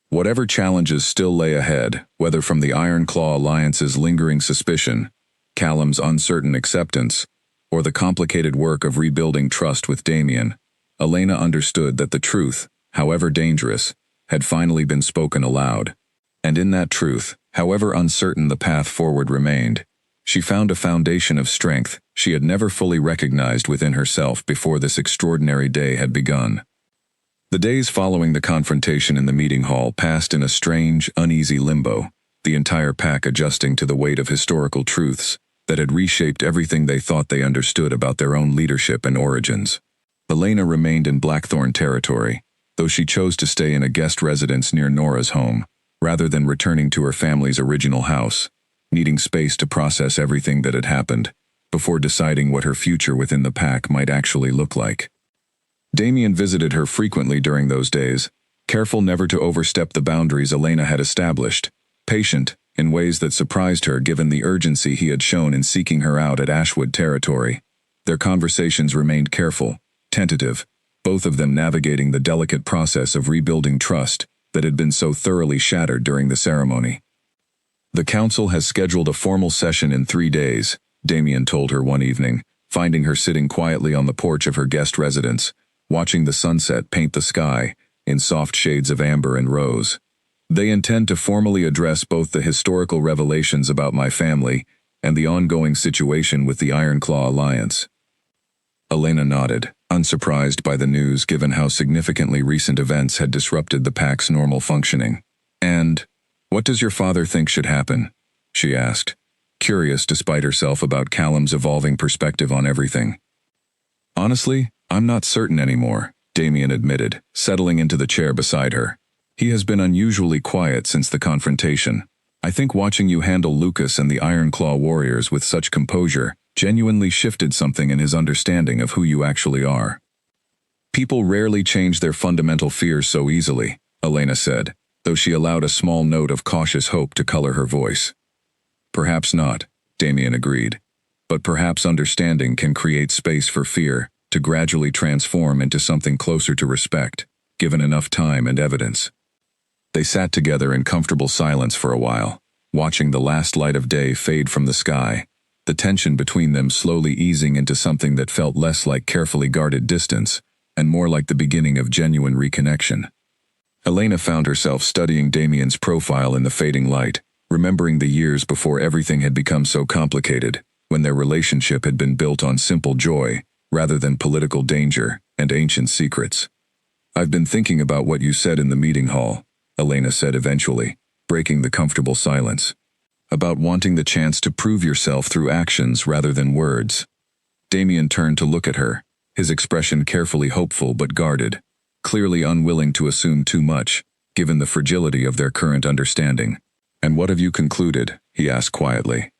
Whatever challenges still lay ahead, whether from the Ironclaw Alliance's lingering suspicion, Callum's uncertain acceptance, or the complicated work of rebuilding trust with Damien, Elena understood that the truth, however dangerous, had finally been spoken aloud. And in that truth, however uncertain the path forward remained, she found a foundation of strength she had never fully recognized within herself before this extraordinary day had begun. The days following the confrontation in the meeting hall passed in a strange, uneasy limbo, the entire pack adjusting to the weight of historical truths that had reshaped everything they thought they understood about their own leadership and origins. Elena remained in Blackthorn territory, though she chose to stay in a guest residence near Nora's home, rather than returning to her family's original house, needing space to process everything that had happened, before deciding what her future within the pack might actually look like. Damien visited her frequently during those days, careful never to overstep the boundaries Elena had established, patient in ways that surprised her given the urgency he had shown in seeking her out at Ashwood territory. Their conversations remained careful, tentative, both of them navigating the delicate process of rebuilding trust that had been so thoroughly shattered during the ceremony. "The council has scheduled a formal session in 3 days," Damien told her one evening, finding her sitting quietly on the porch of her guest residence, watching the sunset paint the sky in soft shades of amber and rose. "They intend to formally address both the historical revelations about my family and the ongoing situation with the Ironclaw Alliance." Elena nodded, unsurprised by the news given how significantly recent events had disrupted the pack's normal functioning. "And what does your father think should happen?" she asked, curious despite herself about Callum's evolving perspective on everything. "Honestly, I'm not certain anymore," Damien admitted, settling into the chair beside her. "He has been unusually quiet since the confrontation. I think watching you handle Lucas and the Ironclaw warriors with such composure genuinely shifted something in his understanding of who you actually are." "People rarely change their fundamental fears so easily," Elena said, though she allowed a small note of cautious hope to color her voice. "Perhaps not," Damien agreed. "But perhaps understanding can create space for fear to gradually transform into something closer to respect, given enough time and evidence." They sat together in comfortable silence for a while, watching the last light of day fade from the sky, the tension between them slowly easing into something that felt less like carefully guarded distance and more like the beginning of genuine reconnection. Elena found herself studying Damien's profile in the fading light, remembering the years before everything had become so complicated, when their relationship had been built on simple joy rather than political danger and ancient secrets. "I've been thinking about what you said in the meeting hall," Elena said eventually, breaking the comfortable silence. "About wanting the chance to prove yourself through actions rather than words." Damien turned to look at her, his expression carefully hopeful but guarded, clearly unwilling to assume too much, given the fragility of their current understanding. "And what have you concluded?" he asked quietly.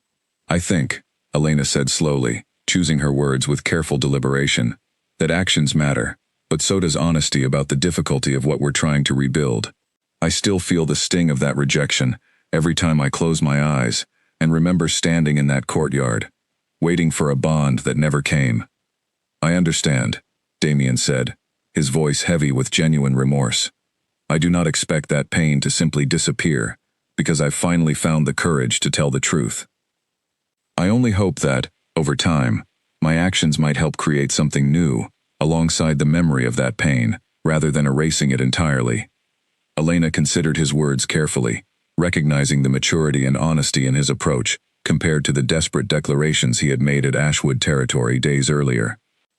"I think," Elena said slowly, choosing her words with careful deliberation, "that actions matter, but so does honesty about the difficulty of what we're trying to rebuild. I still feel the sting of that rejection every time I close my eyes and remember standing in that courtyard, waiting for a bond that never came." "I understand," Damien said, his voice heavy with genuine remorse. "I do not expect that pain to simply disappear, because I've finally found the courage to tell the truth. I only hope that, over time, my actions might help create something new, alongside the memory of that pain, rather than erasing it entirely." Elena considered his words carefully, recognizing the maturity and honesty in his approach, compared to the desperate declarations he had made at Ashwood territory days earlier.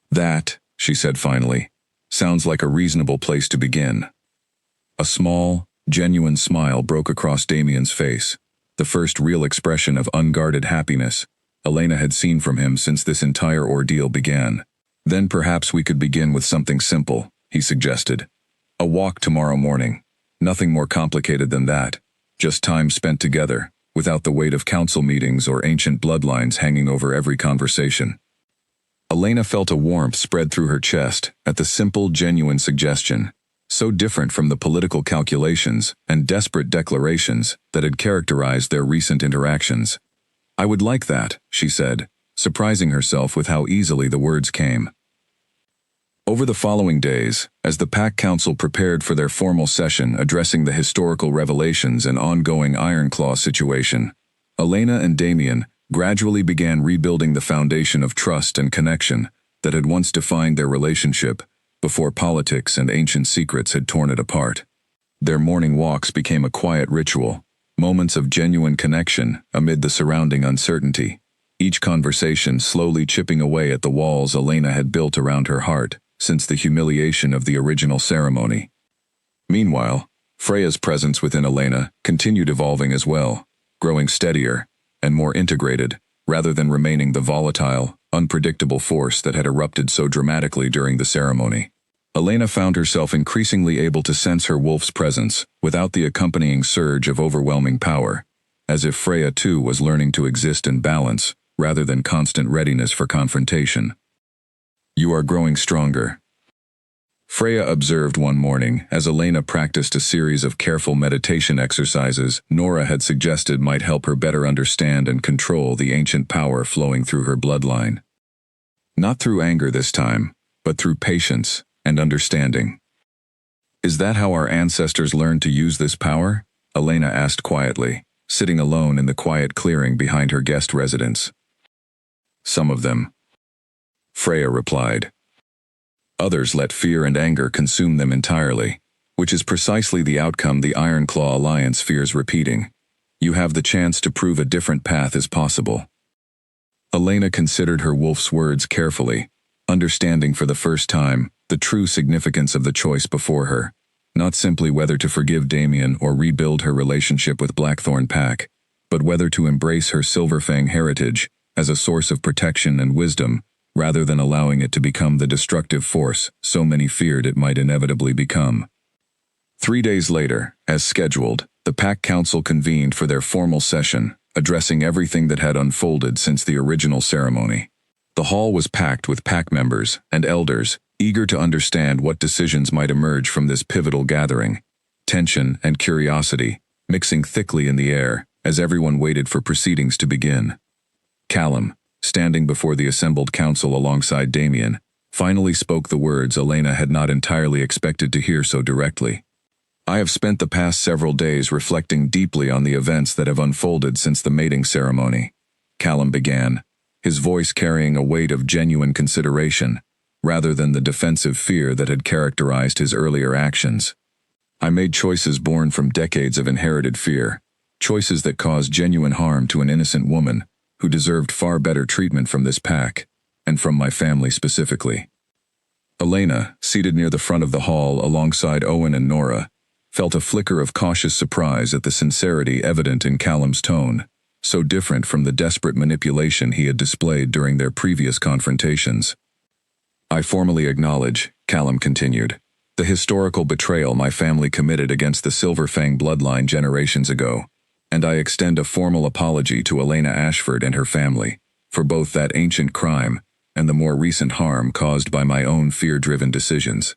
"That," she said finally, "sounds like a reasonable place to begin." A small, genuine smile broke across Damien's face, the first real expression of unguarded happiness Elena had seen from him since this entire ordeal began. "Then perhaps we could begin with something simple," he suggested. "A walk tomorrow morning. Nothing more complicated than that. Just time spent together, without the weight of council meetings or ancient bloodlines hanging over every conversation." Elena felt a warmth spread through her chest at the simple, genuine suggestion, so different from the political calculations and desperate declarations that had characterized their recent interactions. "I would like that," she said, surprising herself with how easily the words came. Over the following days, as the Pack Council prepared for their formal session addressing the historical revelations and ongoing Ironclaw situation, Elena and Damien gradually began rebuilding the foundation of trust and connection that had once defined their relationship before politics and ancient secrets had torn it apart. Their morning walks became a quiet ritual, moments of genuine connection amid the surrounding uncertainty, each conversation slowly chipping away at the walls Elena had built around her heart since the humiliation of the original ceremony. Meanwhile, Freya's presence within Elena continued evolving as well, growing steadier and more integrated, rather than remaining the volatile, unpredictable force that had erupted so dramatically during the ceremony. Elena found herself increasingly able to sense her wolf's presence without the accompanying surge of overwhelming power, as if Freya too was learning to exist in balance rather than constant readiness for confrontation. "You are growing stronger," Freya observed one morning as Elena practiced a series of careful meditation exercises Nora had suggested might help her better understand and control the ancient power flowing through her bloodline. Not through anger this time, but through patience and understanding. "Is that how our ancestors learned to use this power?" Elena asked quietly, sitting alone in the quiet clearing behind her guest residence. "Some of them," Freya replied. "Others let fear and anger consume them entirely, which is precisely the outcome the Ironclaw Alliance fears repeating. You have the chance to prove a different path is possible." Elena considered her wolf's words carefully, understanding for the first time the true significance of the choice before her, not simply whether to forgive Damien or rebuild her relationship with Blackthorn Pack, but whether to embrace her Silverfang heritage as a source of protection and wisdom, rather than allowing it to become the destructive force so many feared it might inevitably become. 3 days later, as scheduled, the Pack Council convened for their formal session, addressing everything that had unfolded since the original ceremony. The hall was packed with Pack members and elders, eager to understand what decisions might emerge from this pivotal gathering. Tension and curiosity mixing thickly in the air as everyone waited for proceedings to begin. Callum, standing before the assembled council alongside Damien, finally spoke the words Elena had not entirely expected to hear so directly. "I have spent the past several days reflecting deeply on the events that have unfolded since the mating ceremony," Callum began, his voice carrying a weight of genuine consideration, rather than the defensive fear that had characterized his earlier actions. "I made choices born from decades of inherited fear, choices that caused genuine harm to an innocent woman who deserved far better treatment from this pack, and from my family specifically." Elena, seated near the front of the hall alongside Owen and Nora, felt a flicker of cautious surprise at the sincerity evident in Callum's tone, so different from the desperate manipulation he had displayed during their previous confrontations. "I formally acknowledge," Callum continued, "the historical betrayal my family committed against the Silverfang bloodline generations ago, and I extend a formal apology to Elena Ashford and her family for both that ancient crime and the more recent harm caused by my own fear-driven decisions."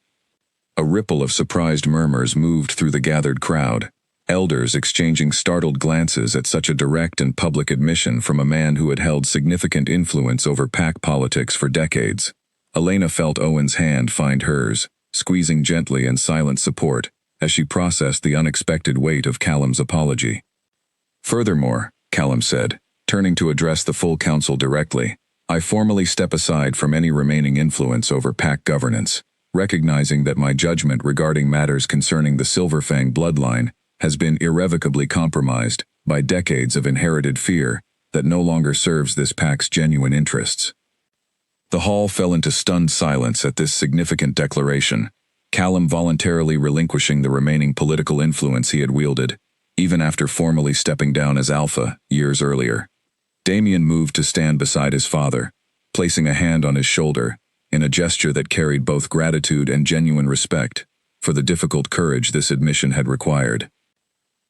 A ripple of surprised murmurs moved through the gathered crowd, elders exchanging startled glances at such a direct and public admission from a man who had held significant influence over pack politics for decades. Elena felt Owen's hand find hers, squeezing gently in silent support as she processed the unexpected weight of Callum's apology. "Furthermore," Callum said, turning to address the full council directly, "I formally step aside from any remaining influence over pack governance, recognizing that my judgment regarding matters concerning the Silverfang bloodline has been irrevocably compromised by decades of inherited fear that no longer serves this pack's genuine interests." The hall fell into stunned silence at this significant declaration, Callum voluntarily relinquishing the remaining political influence he had wielded, even after formally stepping down as Alpha years earlier. Damien moved to stand beside his father, placing a hand on his shoulder, in a gesture that carried both gratitude and genuine respect for the difficult courage this admission had required.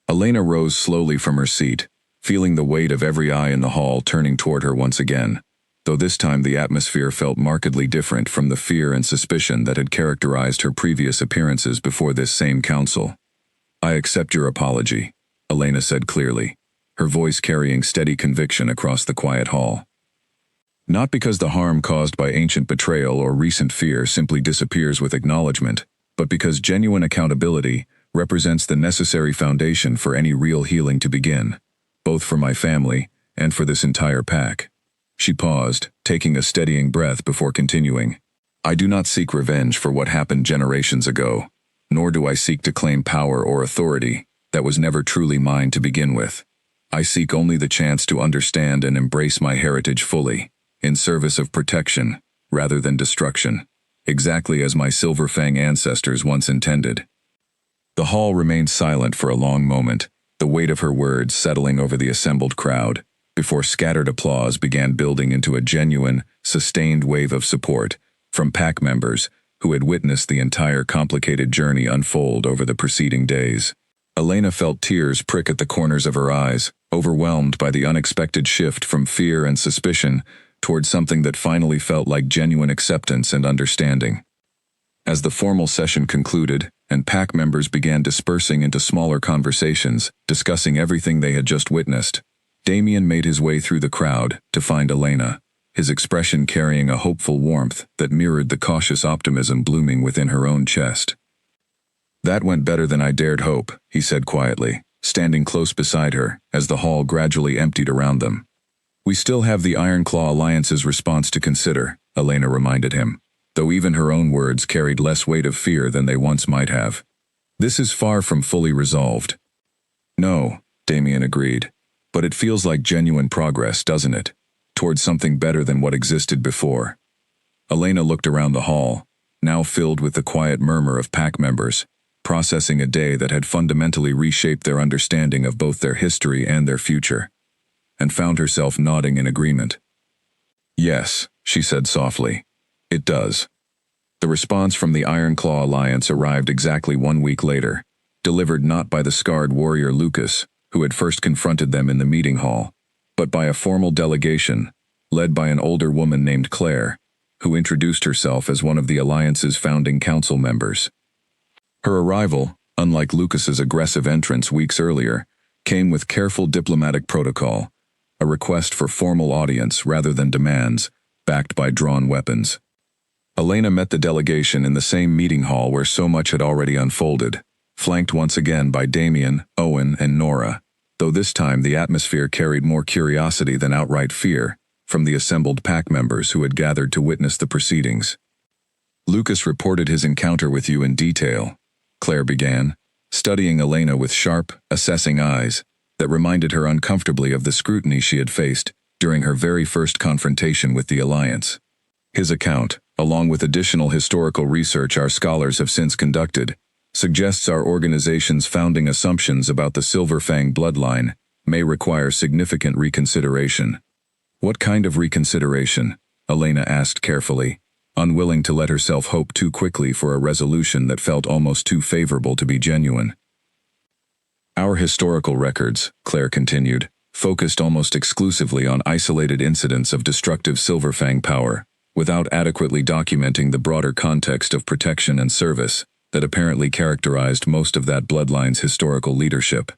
Elena rose slowly from her seat, feeling the weight of every eye in the hall turning toward her once again, though this time the atmosphere felt markedly different from the fear and suspicion that had characterized her previous appearances before this same council. "I accept your apology," Elena said clearly, her voice carrying steady conviction across the quiet hall. "Not because the harm caused by ancient betrayal or recent fear simply disappears with acknowledgement, but because genuine accountability represents the necessary foundation for any real healing to begin, both for my family and for this entire pack." She paused, taking a steadying breath before continuing. "I do not seek revenge for what happened generations ago, nor do I seek to claim power or authority that was never truly mine to begin with. I seek only the chance to understand and embrace my heritage fully, in service of protection rather than destruction. exactly as my Silverfang ancestors once intended. The hall remained silent for a long moment, the weight of her words settling over the assembled crowd, before scattered applause began building into a genuine, sustained wave of support from pack members who had witnessed the entire complicated journey unfold over the preceding days. Elena felt tears prick at the corners of her eyes, overwhelmed by the unexpected shift from fear and suspicion toward something that finally felt like genuine acceptance and understanding. As the formal session concluded, and pack members began dispersing into smaller conversations, discussing everything they had just witnessed, Damien made his way through the crowd to find Elena, his expression carrying a hopeful warmth that mirrored the cautious optimism blooming within her own chest. "That went better than I dared hope," he said quietly, standing close beside her as the hall gradually emptied around them. "We still have the Ironclaw Alliance's response to consider," Elena reminded him, though even her own words carried less weight of fear than they once might have. "This is far from fully resolved." "No," Damien agreed, "but it feels like genuine progress, doesn't it? Towards something better than what existed before." Elena looked around the hall, now filled with the quiet murmur of pack members, processing a day that had fundamentally reshaped their understanding of both their history and their future, and found herself nodding in agreement. "Yes," she said softly, "it does." The response from the Ironclaw Alliance arrived exactly 1 week later, delivered not by the scarred warrior Lucas, who had first confronted them in the meeting hall, but by a formal delegation, led by an older woman named Claire, who introduced herself as one of the Alliance's founding council members. Her arrival, unlike Lucas's aggressive entrance weeks earlier, came with careful diplomatic protocol, a request for formal audience rather than demands, backed by drawn weapons. Elena met the delegation in the same meeting hall where so much had already unfolded, flanked once again by Damien, Owen, and Nora, though this time the atmosphere carried more curiosity than outright fear from the assembled pack members who had gathered to witness the proceedings. "Lucas reported his encounter with you in detail," Claire began, studying Elena with sharp, assessing eyes that reminded her uncomfortably of the scrutiny she had faced during her very first confrontation with the Alliance. "His account, along with additional historical research our scholars have since conducted, suggests our organization's founding assumptions about the Silverfang bloodline may require significant reconsideration." "What kind of reconsideration?" Elena asked carefully, unwilling to let herself hope too quickly for a resolution that felt almost too favorable to be genuine. "Our historical records," Claire continued, "focused almost exclusively on isolated incidents of destructive Silverfang power, without adequately documenting the broader context of protection and service that apparently characterized most of that bloodline's historical leadership.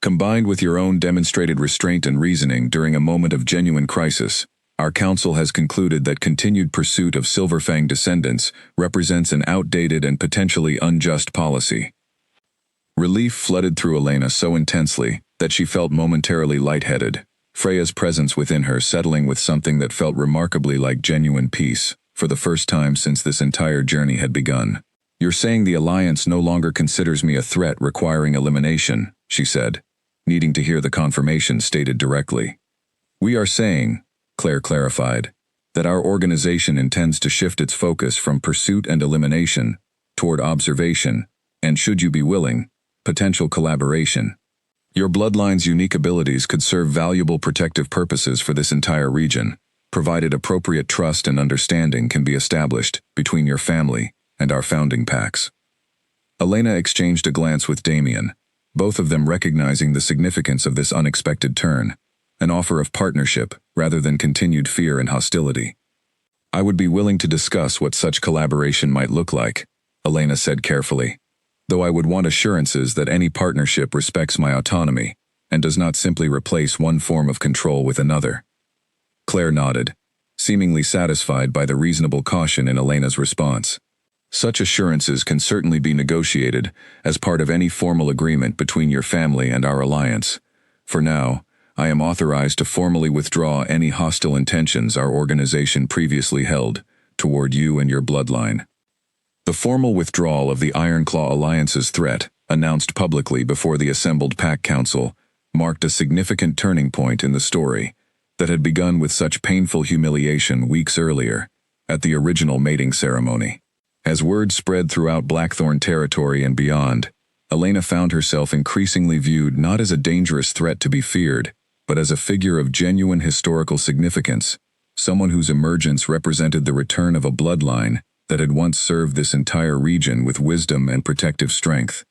Combined with your own demonstrated restraint and reasoning during a moment of genuine crisis, our council has concluded that continued pursuit of Silverfang descendants represents an outdated and potentially unjust policy." Relief flooded through Elena so intensely that she felt momentarily lightheaded, Freya's presence within her settling with something that felt remarkably like genuine peace, for the first time since this entire journey had begun. "You're saying the Alliance no longer considers me a threat requiring elimination," she said, needing to hear the confirmation stated directly. "We are saying," Claire clarified, "that our organization intends to shift its focus from pursuit and elimination toward observation, and should you be willing, potential collaboration. Your bloodline's unique abilities could serve valuable protective purposes for this entire region, provided appropriate trust and understanding can be established between your family and our founding packs." Elena exchanged a glance with Damien, both of them recognizing the significance of this unexpected turn, an offer of partnership rather than continued fear and hostility. "I would be willing to discuss what such collaboration might look like," Elena said carefully, "though I would want assurances that any partnership respects my autonomy and does not simply replace one form of control with another." Claire nodded, seemingly satisfied by the reasonable caution in Elena's response. "Such assurances can certainly be negotiated as part of any formal agreement between your family and our alliance. For now, I am authorized to formally withdraw any hostile intentions our organization previously held toward you and your bloodline." The formal withdrawal of the Ironclaw Alliance's threat, announced publicly before the assembled Pack Council, marked a significant turning point in the story that had begun with such painful humiliation weeks earlier, at the original mating ceremony. As word spread throughout Blackthorn territory and beyond, Elena found herself increasingly viewed not as a dangerous threat to be feared, but as a figure of genuine historical significance, someone whose emergence represented the return of a bloodline that had once served this entire region with wisdom and protective strength.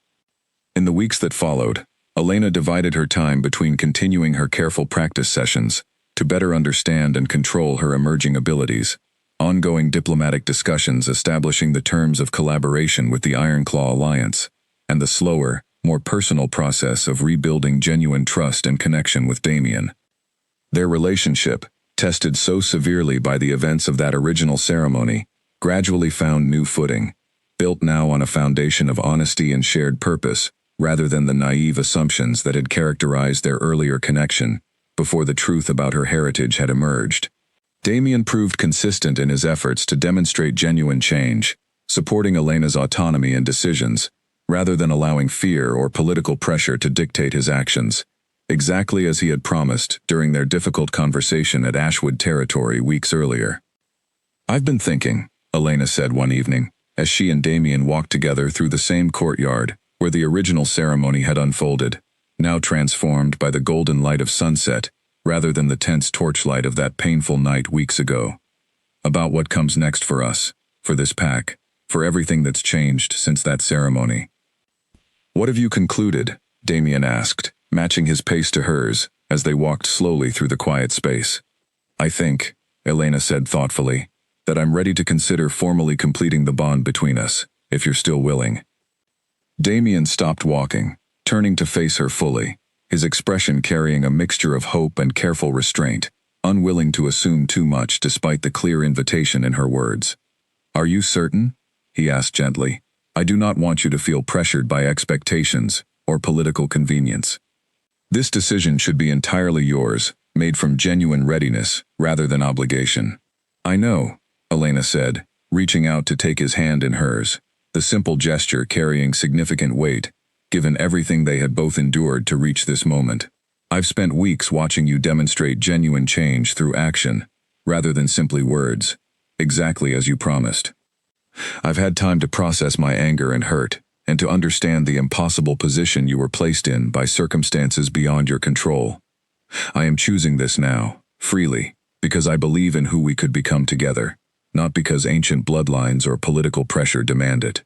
In the weeks that followed, Elena divided her time between continuing her careful practice sessions to better understand and control her emerging abilities, ongoing diplomatic discussions establishing the terms of collaboration with the Ironclaw Alliance, and the slower, more personal process of rebuilding genuine trust and connection with Damien. Their relationship, tested so severely by the events of that original ceremony, gradually found new footing, built now on a foundation of honesty and shared purpose, rather than the naive assumptions that had characterized their earlier connection, before the truth about her heritage had emerged. Damien proved consistent in his efforts to demonstrate genuine change, supporting Elena's autonomy and decisions, rather than allowing fear or political pressure to dictate his actions, exactly as he had promised during their difficult conversation at Ashwood Territory weeks earlier. "I've been thinking," Elena said one evening, as she and Damien walked together through the same courtyard where the original ceremony had unfolded, now transformed by the golden light of sunset rather than the tense torchlight of that painful night weeks ago. "About what comes next for us, for this pack, for everything that's changed since that ceremony." "What have you concluded?" Damien asked, matching his pace to hers as they walked slowly through the quiet space. "I think," Elena said thoughtfully, "that I'm ready to consider formally completing the bond between us, if you're still willing." Damien stopped walking, turning to face her fully, his expression carrying a mixture of hope and careful restraint, unwilling to assume too much despite the clear invitation in her words. "Are you certain?" he asked gently. "I do not want you to feel pressured by expectations or political convenience. This decision should be entirely yours, made from genuine readiness rather than obligation." "I know," Elena said, reaching out to take his hand in hers, the simple gesture carrying significant weight, given everything they had both endured to reach this moment. "I've spent weeks watching you demonstrate genuine change through action, rather than simply words, exactly as you promised. I've had time to process my anger and hurt, and to understand the impossible position you were placed in by circumstances beyond your control. I am choosing this now, freely, because I believe in who we could become together, not because ancient bloodlines or political pressure demand it."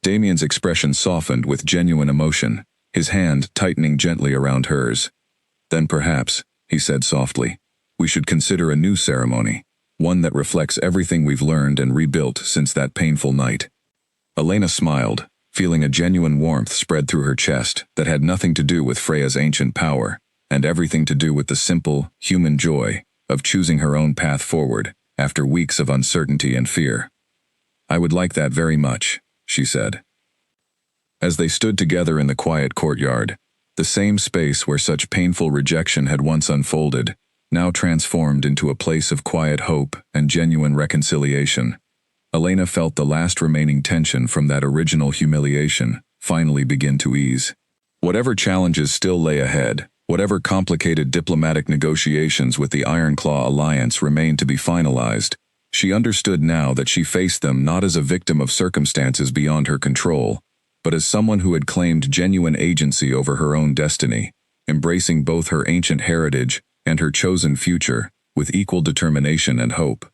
Damien's expression softened with genuine emotion, his hand tightening gently around hers. "Then perhaps," he said softly, "we should consider a new ceremony, one that reflects everything we've learned and rebuilt since that painful night." Elena smiled, feeling a genuine warmth spread through her chest that had nothing to do with Freya's ancient power, and everything to do with the simple, human joy of choosing her own path forward after weeks of uncertainty and fear. "I would like that very much," she said. As they stood together in the quiet courtyard, the same space where such painful rejection had once unfolded, now transformed into a place of quiet hope and genuine reconciliation, Elena felt the last remaining tension from that original humiliation finally begin to ease. Whatever challenges still lay ahead, whatever complicated diplomatic negotiations with the Ironclaw Alliance remained to be finalized, she understood now that she faced them not as a victim of circumstances beyond her control, but as someone who had claimed genuine agency over her own destiny, embracing both her ancient heritage and her chosen future with equal determination and hope.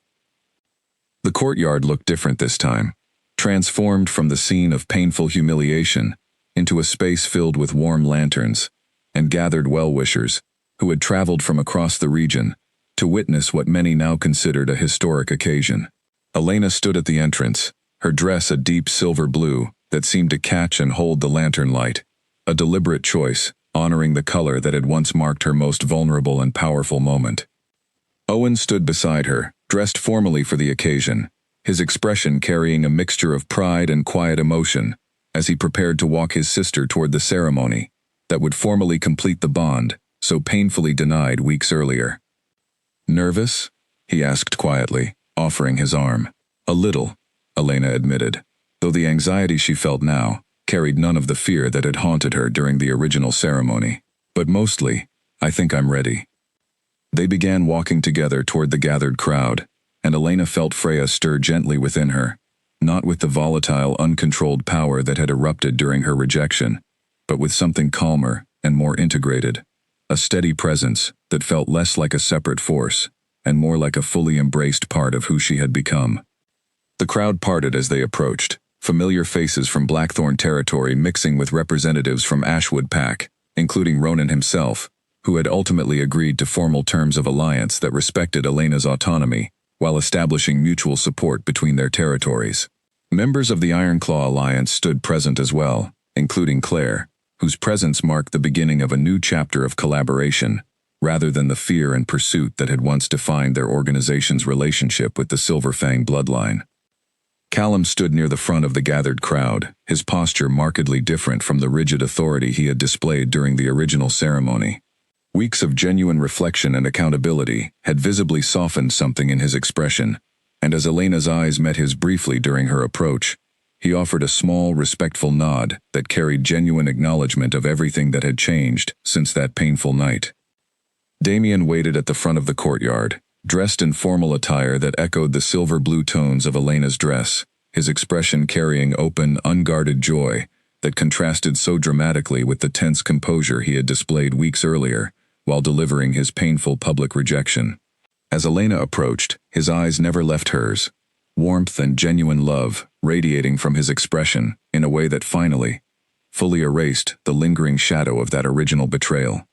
The courtyard looked different this time, transformed from the scene of painful humiliation into a space filled with warm lanterns and gathered well-wishers who had traveled from across the region to witness what many now considered a historic occasion. Elena stood at the entrance, her dress a deep silver blue that seemed to catch and hold the lantern light, a deliberate choice, honoring the color that had once marked her most vulnerable and powerful moment. Owen stood beside her, dressed formally for the occasion, his expression carrying a mixture of pride and quiet emotion as he prepared to walk his sister toward the ceremony that would formally complete the bond so painfully denied weeks earlier. "Nervous?" he asked quietly, offering his arm. "A little," Elena admitted, though the anxiety she felt now carried none of the fear that had haunted her during the original ceremony. "But mostly, I think I'm ready." They began walking together toward the gathered crowd, and Elena felt Freya stir gently within her, not with the volatile, uncontrolled power that had erupted during her rejection, but with something calmer and more integrated, a steady presence that felt less like a separate force and more like a fully embraced part of who she had become. The crowd parted as they approached, familiar faces from Blackthorn territory mixing with representatives from Ashwood Pack, including Ronan himself, who had ultimately agreed to formal terms of alliance that respected Elena's autonomy while establishing mutual support between their territories. Members of the Ironclaw Alliance stood present as well, including Claire, whose presence marked the beginning of a new chapter of collaboration, rather than the fear and pursuit that had once defined their organization's relationship with the Silverfang bloodline. Callum stood near the front of the gathered crowd, his posture markedly different from the rigid authority he had displayed during the original ceremony. Weeks of genuine reflection and accountability had visibly softened something in his expression, and as Elena's eyes met his briefly during her approach, he offered a small, respectful nod that carried genuine acknowledgement of everything that had changed since that painful night. Damien waited at the front of the courtyard, dressed in formal attire that echoed the silver-blue tones of Elena's dress, his expression carrying open, unguarded joy that contrasted so dramatically with the tense composure he had displayed weeks earlier while delivering his painful public rejection. As Elena approached, his eyes never left hers, warmth and genuine love radiating from his expression in a way that finally, fully erased the lingering shadow of that original betrayal.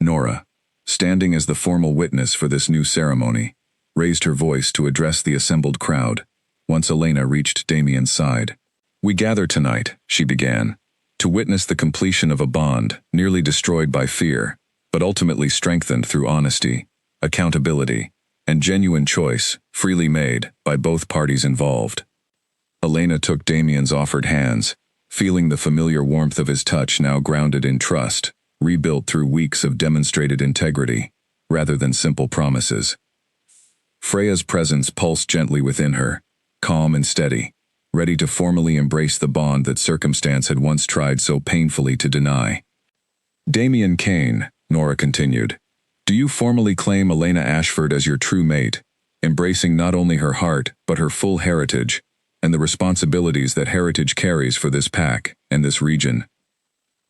Nora, standing as the formal witness for this new ceremony, raised her voice to address the assembled crowd, once Elena reached Damien's side. "We gather tonight," she began, "to witness the completion of a bond nearly destroyed by fear, but ultimately strengthened through honesty, accountability, and genuine choice, freely made by both parties involved." Elena took Damien's offered hands, feeling the familiar warmth of his touch now grounded in trust, rebuilt through weeks of demonstrated integrity, rather than simple promises. Freya's presence pulsed gently within her, calm and steady, ready to formally embrace the bond that circumstance had once tried so painfully to deny. "Damien Kane," Nora continued, "do you formally claim Elena Ashford as your true mate, embracing not only her heart but her full heritage, and the responsibilities that heritage carries for this pack and this region?"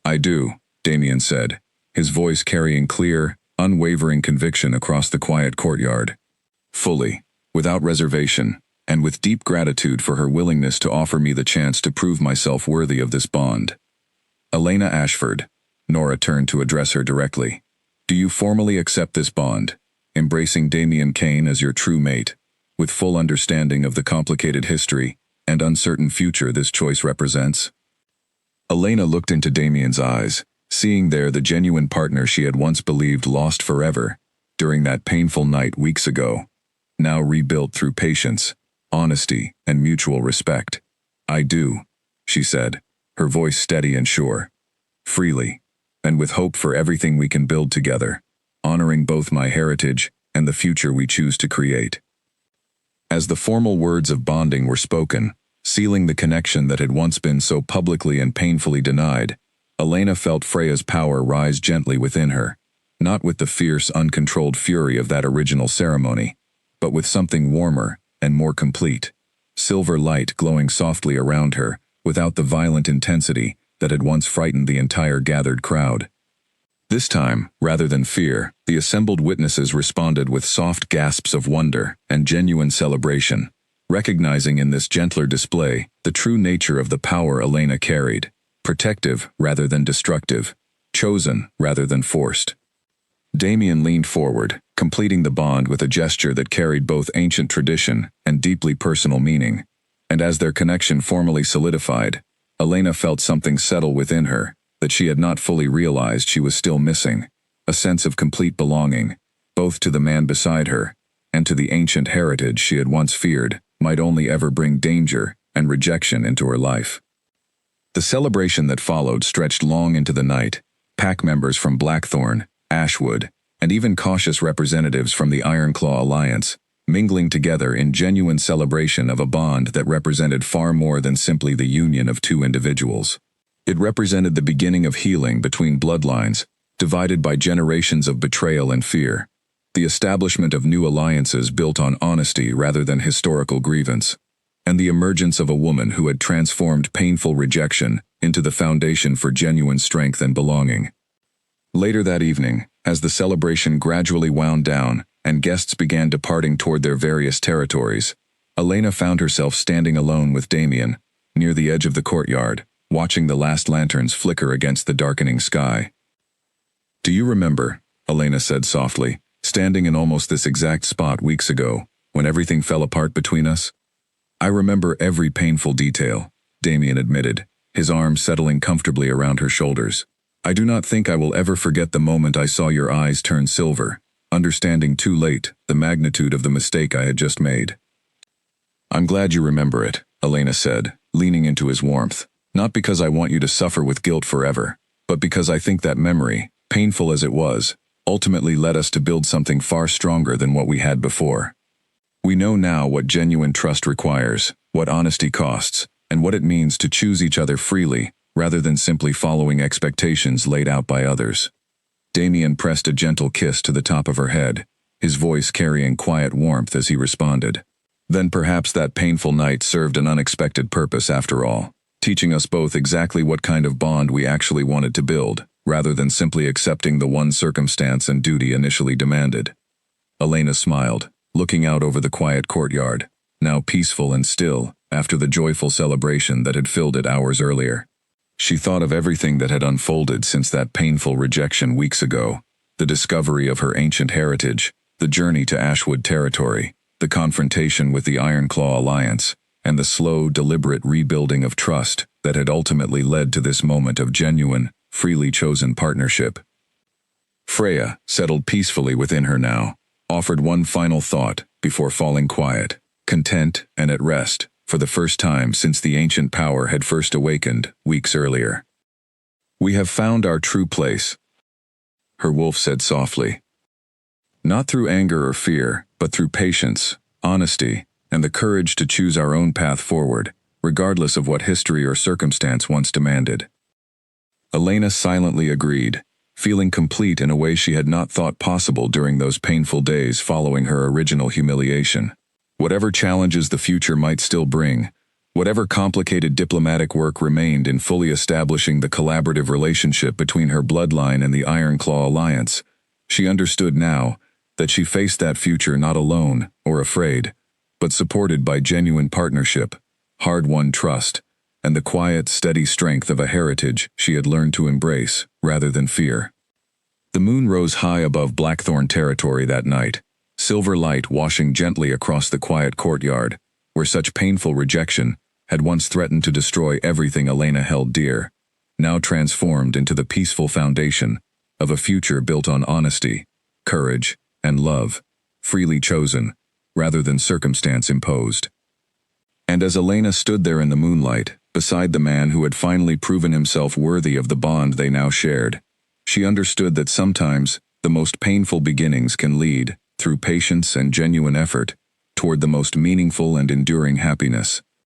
"I do," Damien said, his voice carrying clear, unwavering conviction across the quiet courtyard. "Fully, without reservation, and with deep gratitude for her willingness to offer me the chance to prove myself worthy of this bond." "Elena Ashford," Nora turned to address her directly, "do you formally accept this bond, embracing Damien Kane as your true mate, with full understanding of the complicated history and uncertain future this choice represents?" Elena looked into Damien's eyes, seeing there the genuine partner she had once believed lost forever during that painful night weeks ago, now rebuilt through patience, honesty, and mutual respect. "I do," she said, her voice steady and sure. "Freely, and with hope for everything we can build together, honoring both my heritage and the future we choose to create." As the formal words of bonding were spoken, sealing the connection that had once been so publicly and painfully denied, Elena felt Freya's power rise gently within her, not with the fierce, uncontrolled fury of that original ceremony, but with something warmer and more complete, silver light glowing softly around her without the violent intensity that had once frightened the entire gathered crowd. This time, rather than fear, the assembled witnesses responded with soft gasps of wonder and genuine celebration, recognizing in this gentler display the true nature of the power Elena carried, protective rather than destructive, chosen rather than forced. Damien leaned forward, completing the bond with a gesture that carried both ancient tradition and deeply personal meaning, and as their connection formally solidified, Elena felt something settle within her that she had not fully realized she was still missing, a sense of complete belonging, both to the man beside her and to the ancient heritage she had once feared might only ever bring danger and rejection into her life. The celebration that followed stretched long into the night, pack members from Blackthorn, Ashwood, and even cautious representatives from the Ironclaw Alliance, mingling together in genuine celebration of a bond that represented far more than simply the union of two individuals. It represented the beginning of healing between bloodlines, divided by generations of betrayal and fear, the establishment of new alliances built on honesty rather than historical grievance, and the emergence of a woman who had transformed painful rejection into the foundation for genuine strength and belonging. Later that evening, as the celebration gradually wound down and guests began departing toward their various territories, Elena found herself standing alone with Damien, near the edge of the courtyard, watching the last lanterns flicker against the darkening sky. "Do you remember," Elena said softly, "standing in almost this exact spot weeks ago, when everything fell apart between us?" "I remember every painful detail," Damien admitted, his arms settling comfortably around her shoulders. "I do not think I will ever forget the moment I saw your eyes turn silver, understanding too late the magnitude of the mistake I had just made." "I'm glad you remember it," Elena said, leaning into his warmth. "Not because I want you to suffer with guilt forever, but because I think that memory, painful as it was, ultimately led us to build something far stronger than what we had before. We know now what genuine trust requires, what honesty costs, and what it means to choose each other freely, rather than simply following expectations laid out by others." Damien pressed a gentle kiss to the top of her head, his voice carrying quiet warmth as he responded. "Then perhaps that painful night served an unexpected purpose after all, teaching us both exactly what kind of bond we actually wanted to build, rather than simply accepting the one circumstance and duty initially demanded." Elena smiled, looking out over the quiet courtyard, now peaceful and still after the joyful celebration that had filled it hours earlier. She thought of everything that had unfolded since that painful rejection weeks ago, the discovery of her ancient heritage, the journey to Ashwood territory, the confrontation with the Ironclaw Alliance, and the slow, deliberate rebuilding of trust that had ultimately led to this moment of genuine, freely chosen partnership. Freya, settled peacefully within her now, offered one final thought before falling quiet, content and at rest, for the first time since the ancient power had first awakened weeks earlier. "We have found our true place," her wolf said softly. "Not through anger or fear, but through patience, honesty, and the courage to choose our own path forward, regardless of what history or circumstance once demanded." Elena silently agreed, feeling complete in a way she had not thought possible during those painful days following her original humiliation. Whatever challenges the future might still bring, whatever complicated diplomatic work remained in fully establishing the collaborative relationship between her bloodline and the Ironclaw Alliance, she understood now that she faced that future not alone or afraid, but supported by genuine partnership, hard-won trust, and the quiet, steady strength of a heritage she had learned to embrace rather than fear. The moon rose high above Blackthorn territory that night, silver light washing gently across the quiet courtyard, where such painful rejection had once threatened to destroy everything Elena held dear, now transformed into the peaceful foundation of a future built on honesty, courage, and love, freely chosen, rather than circumstance imposed. And as Elena stood there in the moonlight, beside the man who had finally proven himself worthy of the bond they now shared, she understood that sometimes the most painful beginnings can lead, through patience and genuine effort, toward the most meaningful and enduring happiness.